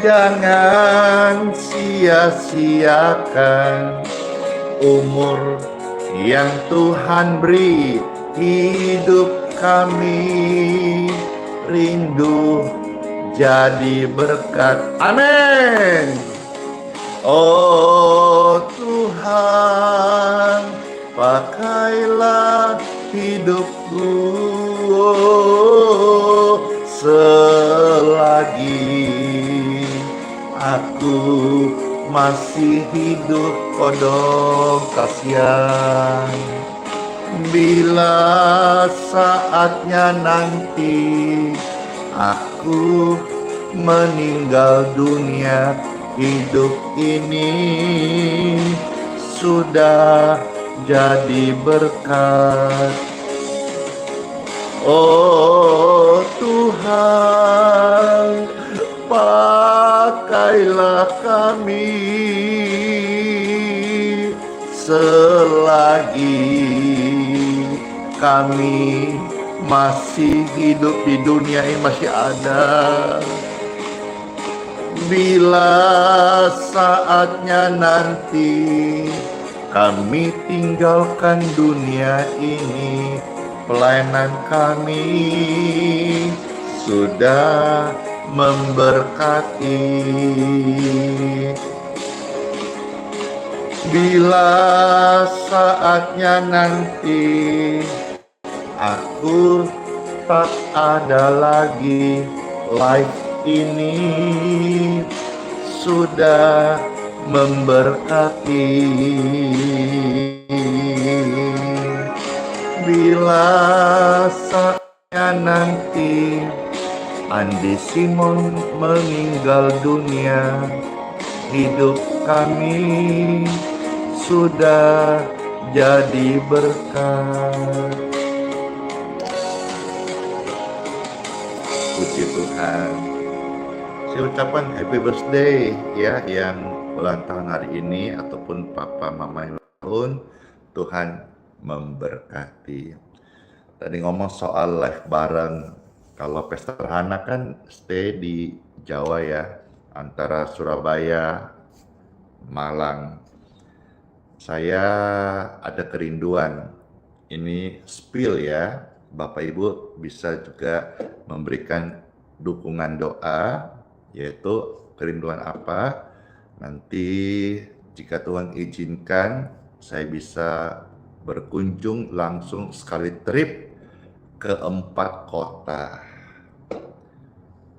[SPEAKER 2] Jangan sia-siakan umur yang Tuhan beri. Hidup kami rindu jadi berkat. Amin. Oh Tuhan, pakailah hidupku selagi aku masih hidup. Kodok kasihan, bila saatnya nanti aku meninggal dunia, hidup ini sudah jadi berkat. Oh Tuhan, pakailah kami selagi kami masih hidup di dunia ini, masih ada. Bila saatnya nanti Kami tinggalkan dunia ini, pelayanan kami sudah memberkati. Bila saatnya nanti aku tak ada lagi, life ini sudah memberkati. Bila saatnya nanti Andi Simon meninggal dunia, hidup kami sudah jadi berkat. Puji Tuhan. Saya ucapkan happy birthday ya yang ulang tahun hari ini ataupun papa mama yang ulang tahun. Tuhan memberkati. Tadi ngomong soal live bareng. Kalau pesta Hana kan stay di Jawa ya, antara Surabaya, Malang. Saya ada kerinduan. Ini spill ya. Bapak Ibu bisa juga memberikan dukungan doa, yaitu kerinduan apa. Nanti jika Tuhan izinkan, saya bisa berkunjung langsung sekali trip ke 4 kota.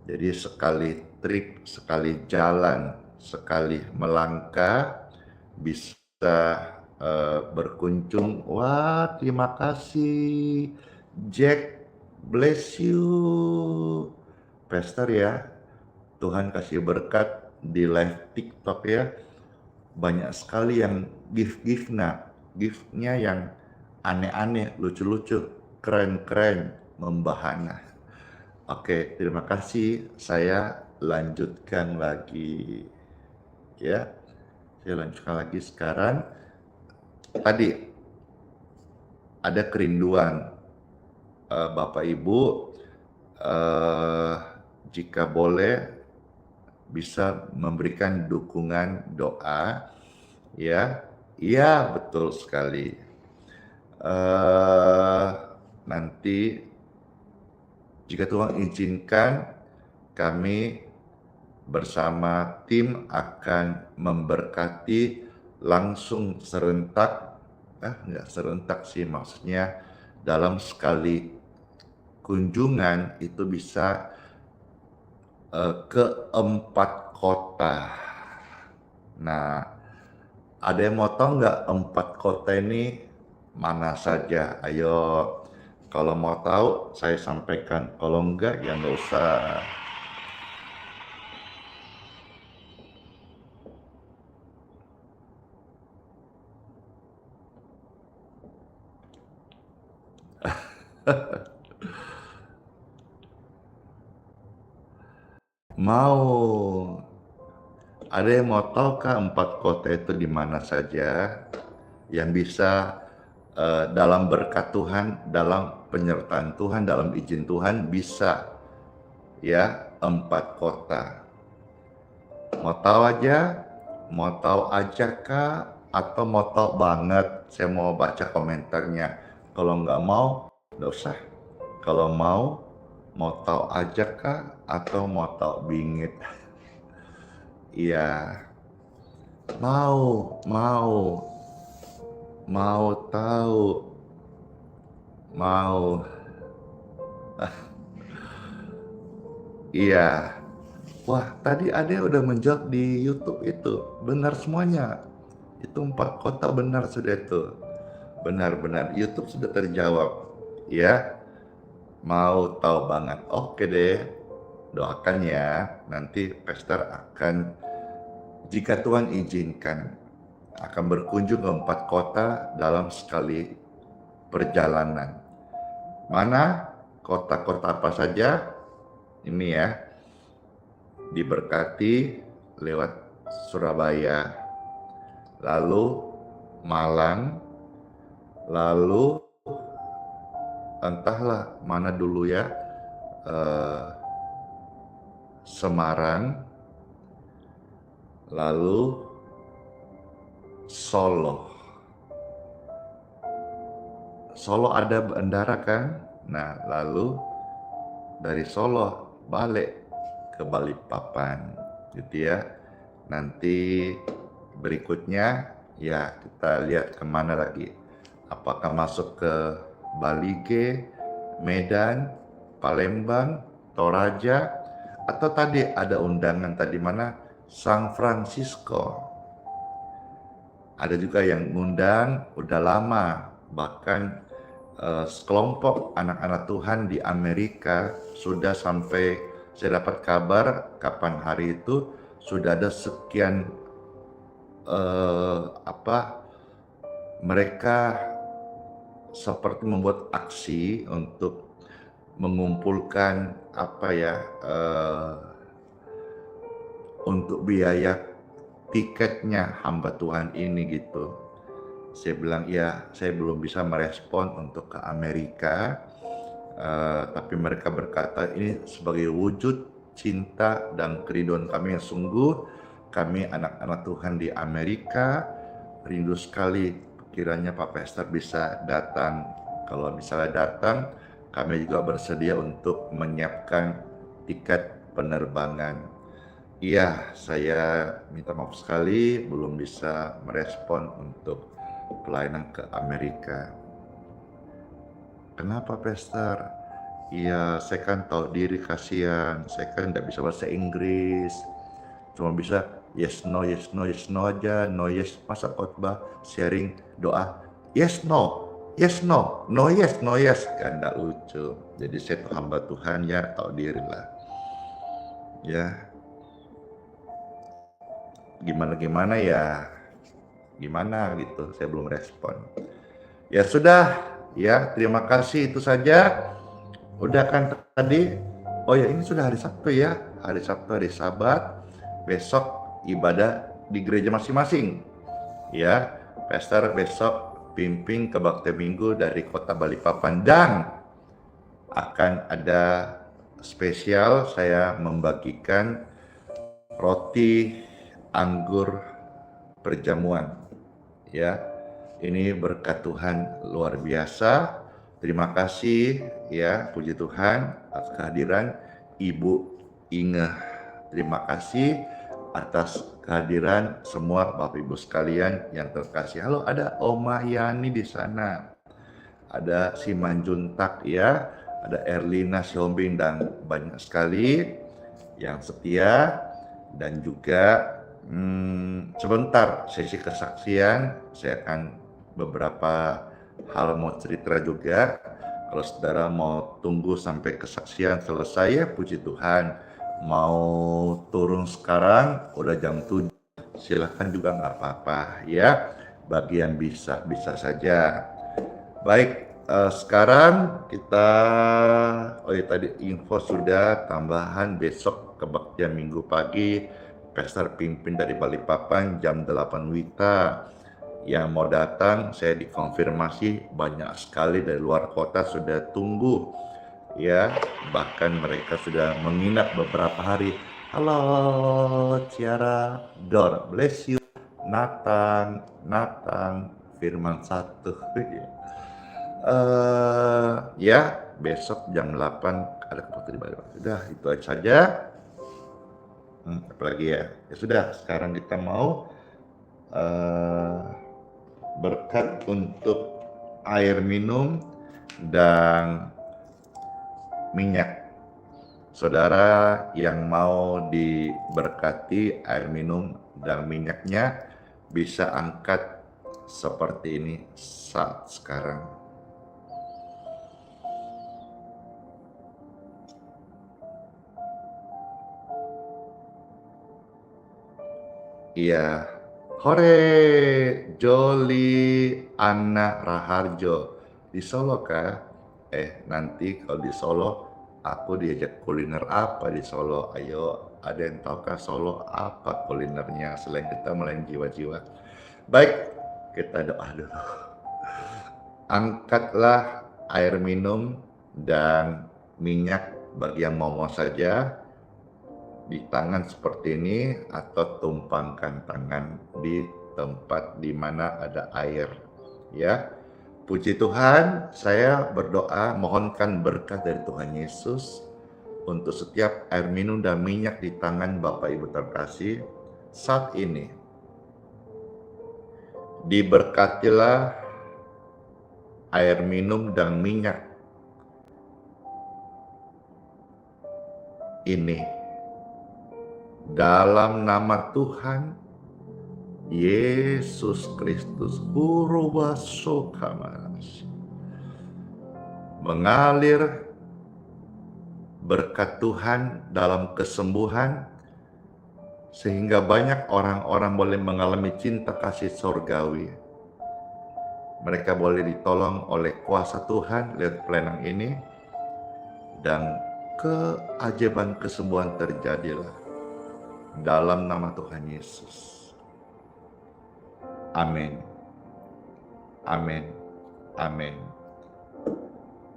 [SPEAKER 2] Jadi sekali trip, sekali jalan, sekali melangkah, bisa berkunjung. Wah, terima kasih Jack, bless you Pastor ya. Tuhan kasih berkat di live TikTok ya. Banyak sekali yang gift-nya yang aneh-aneh, lucu-lucu, keren-keren, membahana. Oke, terima kasih. Saya lanjutkan lagi ya. Saya lanjutkan lagi sekarang. Tadi ada kerinduan Bapak Ibu, jika boleh bisa memberikan dukungan doa ya. Iya, betul sekali. Nanti jika Tuhan izinkan, kami bersama tim akan memberkati langsung serentak, enggak serentak sih, maksudnya dalam sekali kunjungan itu bisa ke 4 kota. Nah, ada yang mau tahu nggak 4 kota ini mana saja? Ayo, kalau mau tahu saya sampaikan, kalau enggak ya nggak usah. Mau ada yang mau tahu kah 4 kota itu di mana saja yang bisa dalam berkat Tuhan, dalam penyertaan Tuhan, dalam izin Tuhan bisa ya 4 kota. Mau tahu aja, mau tahu aja kah, atau mau tahu banget? Saya mau baca komentarnya. Kalau nggak mau, nggak usah. Kalau mau tahu aja kah, atau mau tahu bingit? Iya, mau tahu, mau. Iya. Wah, tadi ada udah menjawab di YouTube itu. Benar semuanya. Itu 4 kota benar sudah itu. Benar-benar YouTube sudah terjawab. Ya, mau tahu banget. Oke deh. Doakan ya. Nanti Pastor akan, jika Tuhan izinkan, akan berkunjung ke 4 kota dalam sekali perjalanan. Mana kota-kota apa saja? Ini ya. Diberkati lewat Surabaya, lalu Malang, lalu entahlah mana dulu ya, Semarang, lalu Solo. Solo ada bandara kan? Nah, lalu dari Solo balik ke Balikpapan gitu ya. Nanti berikutnya ya kita lihat kemana lagi. Apakah masuk ke Balige, Medan, Palembang, Toraja, atau tadi ada undangan tadi mana? San Francisco. Ada juga yang ngundang udah lama, bahkan sekelompok anak-anak Tuhan di Amerika sudah sampai, saya dapat kabar kapan hari itu sudah ada sekian mereka seperti membuat aksi untuk mengumpulkan untuk biaya tiketnya hamba Tuhan ini gitu. Saya bilang ya, saya belum bisa merespon untuk ke Amerika, tapi mereka berkata ini sebagai wujud cinta dan kerinduan kami yang sungguh. Kami anak-anak Tuhan di Amerika rindu sekali kiranya Pak Pastor bisa datang. Kalau misalnya datang, kami juga bersedia untuk menyiapkan tiket penerbangan. Iya, saya minta maaf sekali belum bisa merespon untuk pelayanan ke Amerika. Kenapa, Pastor? Iya, saya kan tahu diri, kasihan. Saya kan tidak bisa bahasa Inggris. Cuma bisa yes no aja. No yes, masa khotbah sharing doa yes no no yes kan tidak lucu. Jadi saya tuh hamba Tuhan ya, tahu diri lah ya. Gimana ya, gimana gitu, saya belum respon. Ya sudah ya, terima kasih, itu saja. Udah kan tadi. Oh ya, ini sudah hari Sabtu ya, hari Sabtu, hari Sabat. Besok ibadah di gereja masing-masing ya. Pastor besok pimpin kebaktian minggu dari kota Balikpapan, dan akan ada spesial, saya membagikan roti anggur perjamuan ya. Ini berkat Tuhan luar biasa. Terima kasih ya, puji Tuhan atas kehadiran Ibu Inge. Terima kasih atas kehadiran semua Bapak Ibu sekalian yang terkasih. Halo, ada Oma Yani di sana. Ada si Manjuntak ya, ada Erlina Siombing, dan banyak sekali yang setia. Dan juga sebentar sesi kesaksian, saya akan beberapa hal mau cerita juga. Kalau saudara mau tunggu sampai kesaksian selesai ya puji Tuhan. Mau turun sekarang udah jam 7, silahkan juga nggak apa-apa ya. Bagian bisa saja. Baik, sekarang kita, tadi info sudah, tambahan besok kebaktian minggu pagi, Pastor pimpin dari Balikpapan jam 8 WITA. Yang mau datang, saya dikonfirmasi banyak sekali dari luar kota sudah tunggu ya, bahkan mereka sudah menginap beberapa hari. Halo Ciara, God bless you. Nathan, Firman 1 ya, besok jam 8 ada kebaktian ibadah. Sudah, itu aja saja. Apalagi ya sudah, sekarang kita mau berkat untuk air minum dan minyak. Saudara yang mau diberkati air minum dan minyaknya bisa angkat seperti ini saat sekarang. Iya, hore, Joli Anna Raharjo di Solo kah? Nanti kalau di Solo aku diajak kuliner apa di Solo? Ayo, ada yang tahu kah Solo apa kulinernya selain kita melayani jiwa-jiwa? Baik, kita doa dulu. Angkatlah air minum dan minyak bagi yang mau saja di tangan seperti ini, atau tumpangkan tangan di tempat di mana ada air ya. Puji Tuhan, saya berdoa mohonkan berkat dari Tuhan Yesus untuk setiap air minum dan minyak di tangan Bapak Ibu terkasih saat ini. Diberkatilah air minum dan minyak ini dalam nama Tuhan Yesus Kristus. Mengalir berkat Tuhan dalam kesembuhan, sehingga banyak orang-orang boleh mengalami cinta kasih sorgawi. Mereka boleh ditolong oleh kuasa Tuhan lewat pelayanan ini, dan keajaiban kesembuhan terjadilah dalam nama Tuhan Yesus. Amin. Amin. Amin.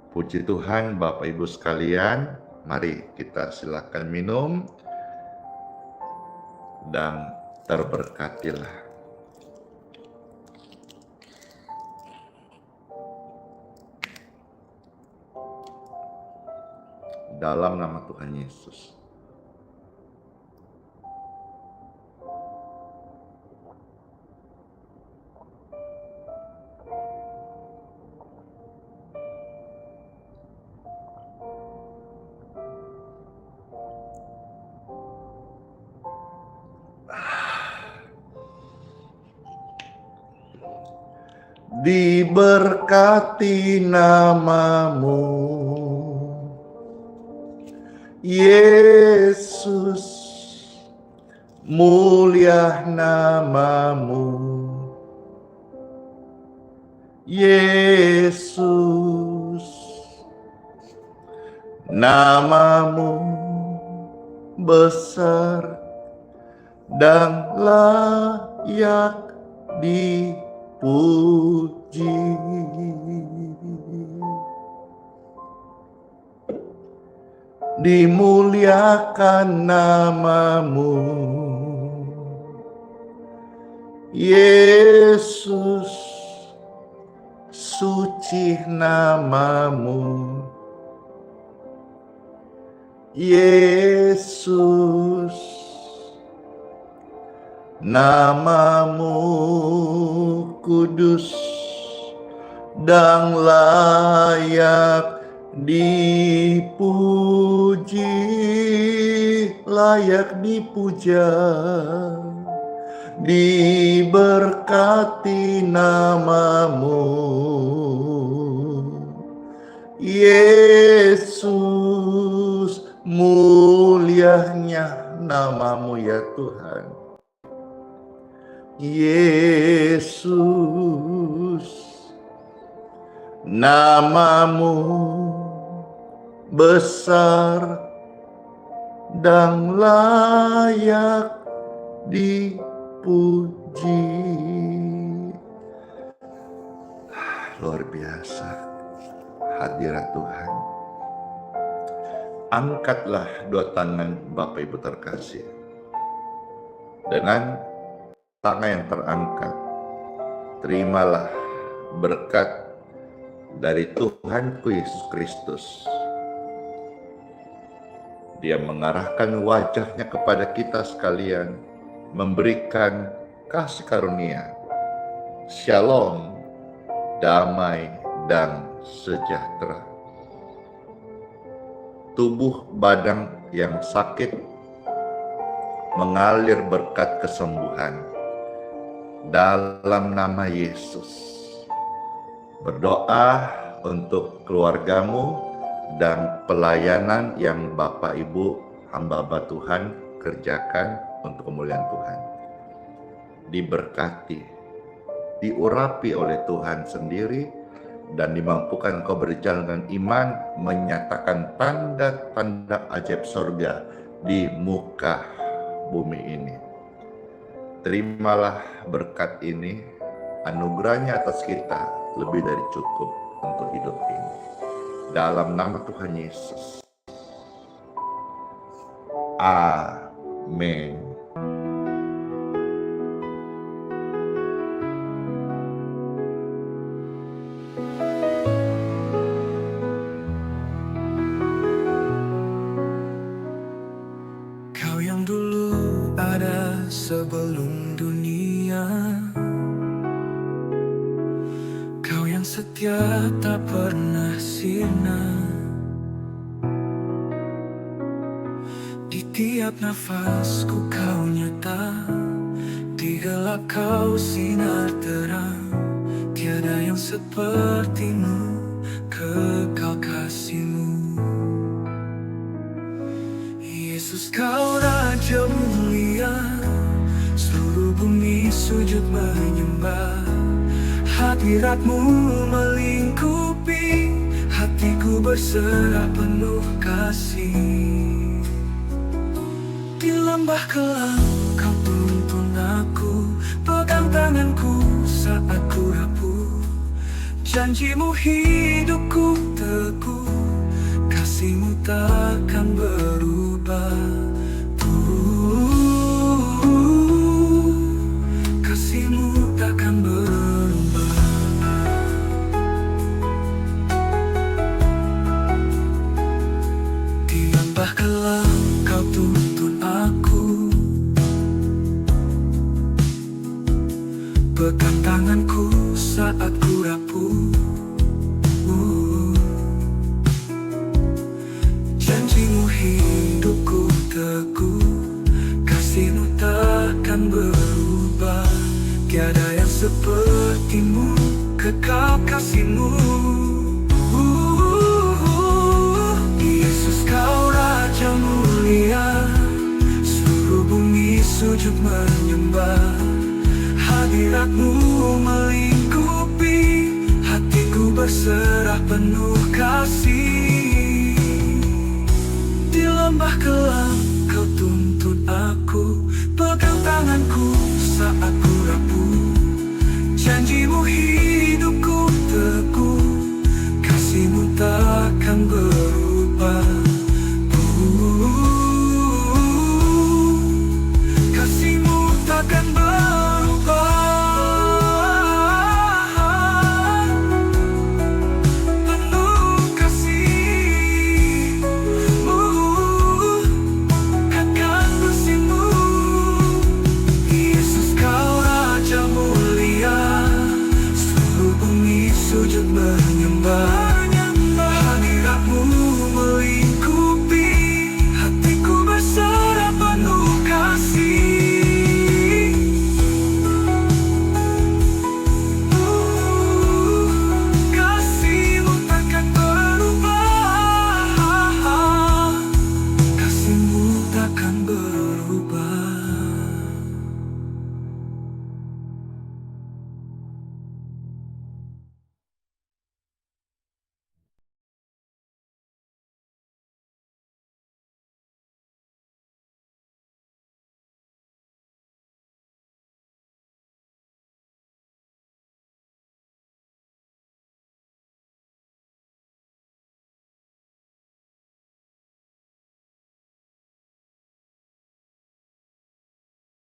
[SPEAKER 2] Puji Tuhan, Bapak Ibu sekalian, mari kita silakan minum dan terberkatilah. Dalam nama Tuhan Yesus. Diberkati namamu, Yesus, mulia namamu, Yesus, namamu besar dan layak dipuji. Dimuliakan namamu, Yesus, suci namamu, Yesus, namamu kudus dan layak dipuji, layak dipuja. Diberkati namamu, Yesus, mulianya namamu ya Tuhan. Yesus, namamu besar dan layak dipuji. Luar biasa hadirat Tuhan. Angkatlah dua tangan Bapak Ibu terkasih. Dengan tangan yang terangkat, terimalah berkat dari Tuhanku Yesus Kristus. Dia mengarahkan wajahnya kepada kita sekalian, memberikan kasih karunia, shalom, damai, dan sejahtera. Tubuh badan yang sakit mengalir berkat kesembuhan dalam nama Yesus. Berdoa untuk keluargamu dan pelayanan yang Bapak Ibu hamba-hamba Tuhan kerjakan untuk kemuliaan Tuhan. Diberkati, diurapi oleh Tuhan sendiri, dan dimampukan engkau berjalan dengan iman, menyatakan tanda-tanda ajaib surga di muka bumi ini. Terimalah berkat ini, anugerahnya atas kita lebih dari cukup untuk hidup ini. Dalam nama Tuhan Yesus. Amin.
[SPEAKER 3] sebelum dunia. Kau yang setia tak pernah sirna, di tiap nafasku kau nyata, di gelap kau sinar terang. Tiada yang sepertimu, kekal kasih-Mu. Yesus, kau Raja mulia, seluruh bumi sujud menyembah. Hadirat-Mu melingkupi, hatiku berserah penuh kasih. Di lembah kelam kau tuntun aku, pegang tanganku saat ku rapuh. Janji-Mu hidupku teguh, kasih-Mu takkan berubah. Kasih-Mu takkan berubah. Di lembah kelam kau tuntun aku, pegang tanganku saat ku rapuh. Janji-Mu hidupku teguh, kasih-Mu takkan berubah. Tiada yang seperti-Mu, kekal kasih-Mu. Yesus, kau Raja mulia, seluruh bumi sujud menyembah. Hadirat-Mu melingkupi, hatiku berserah penuh kasih.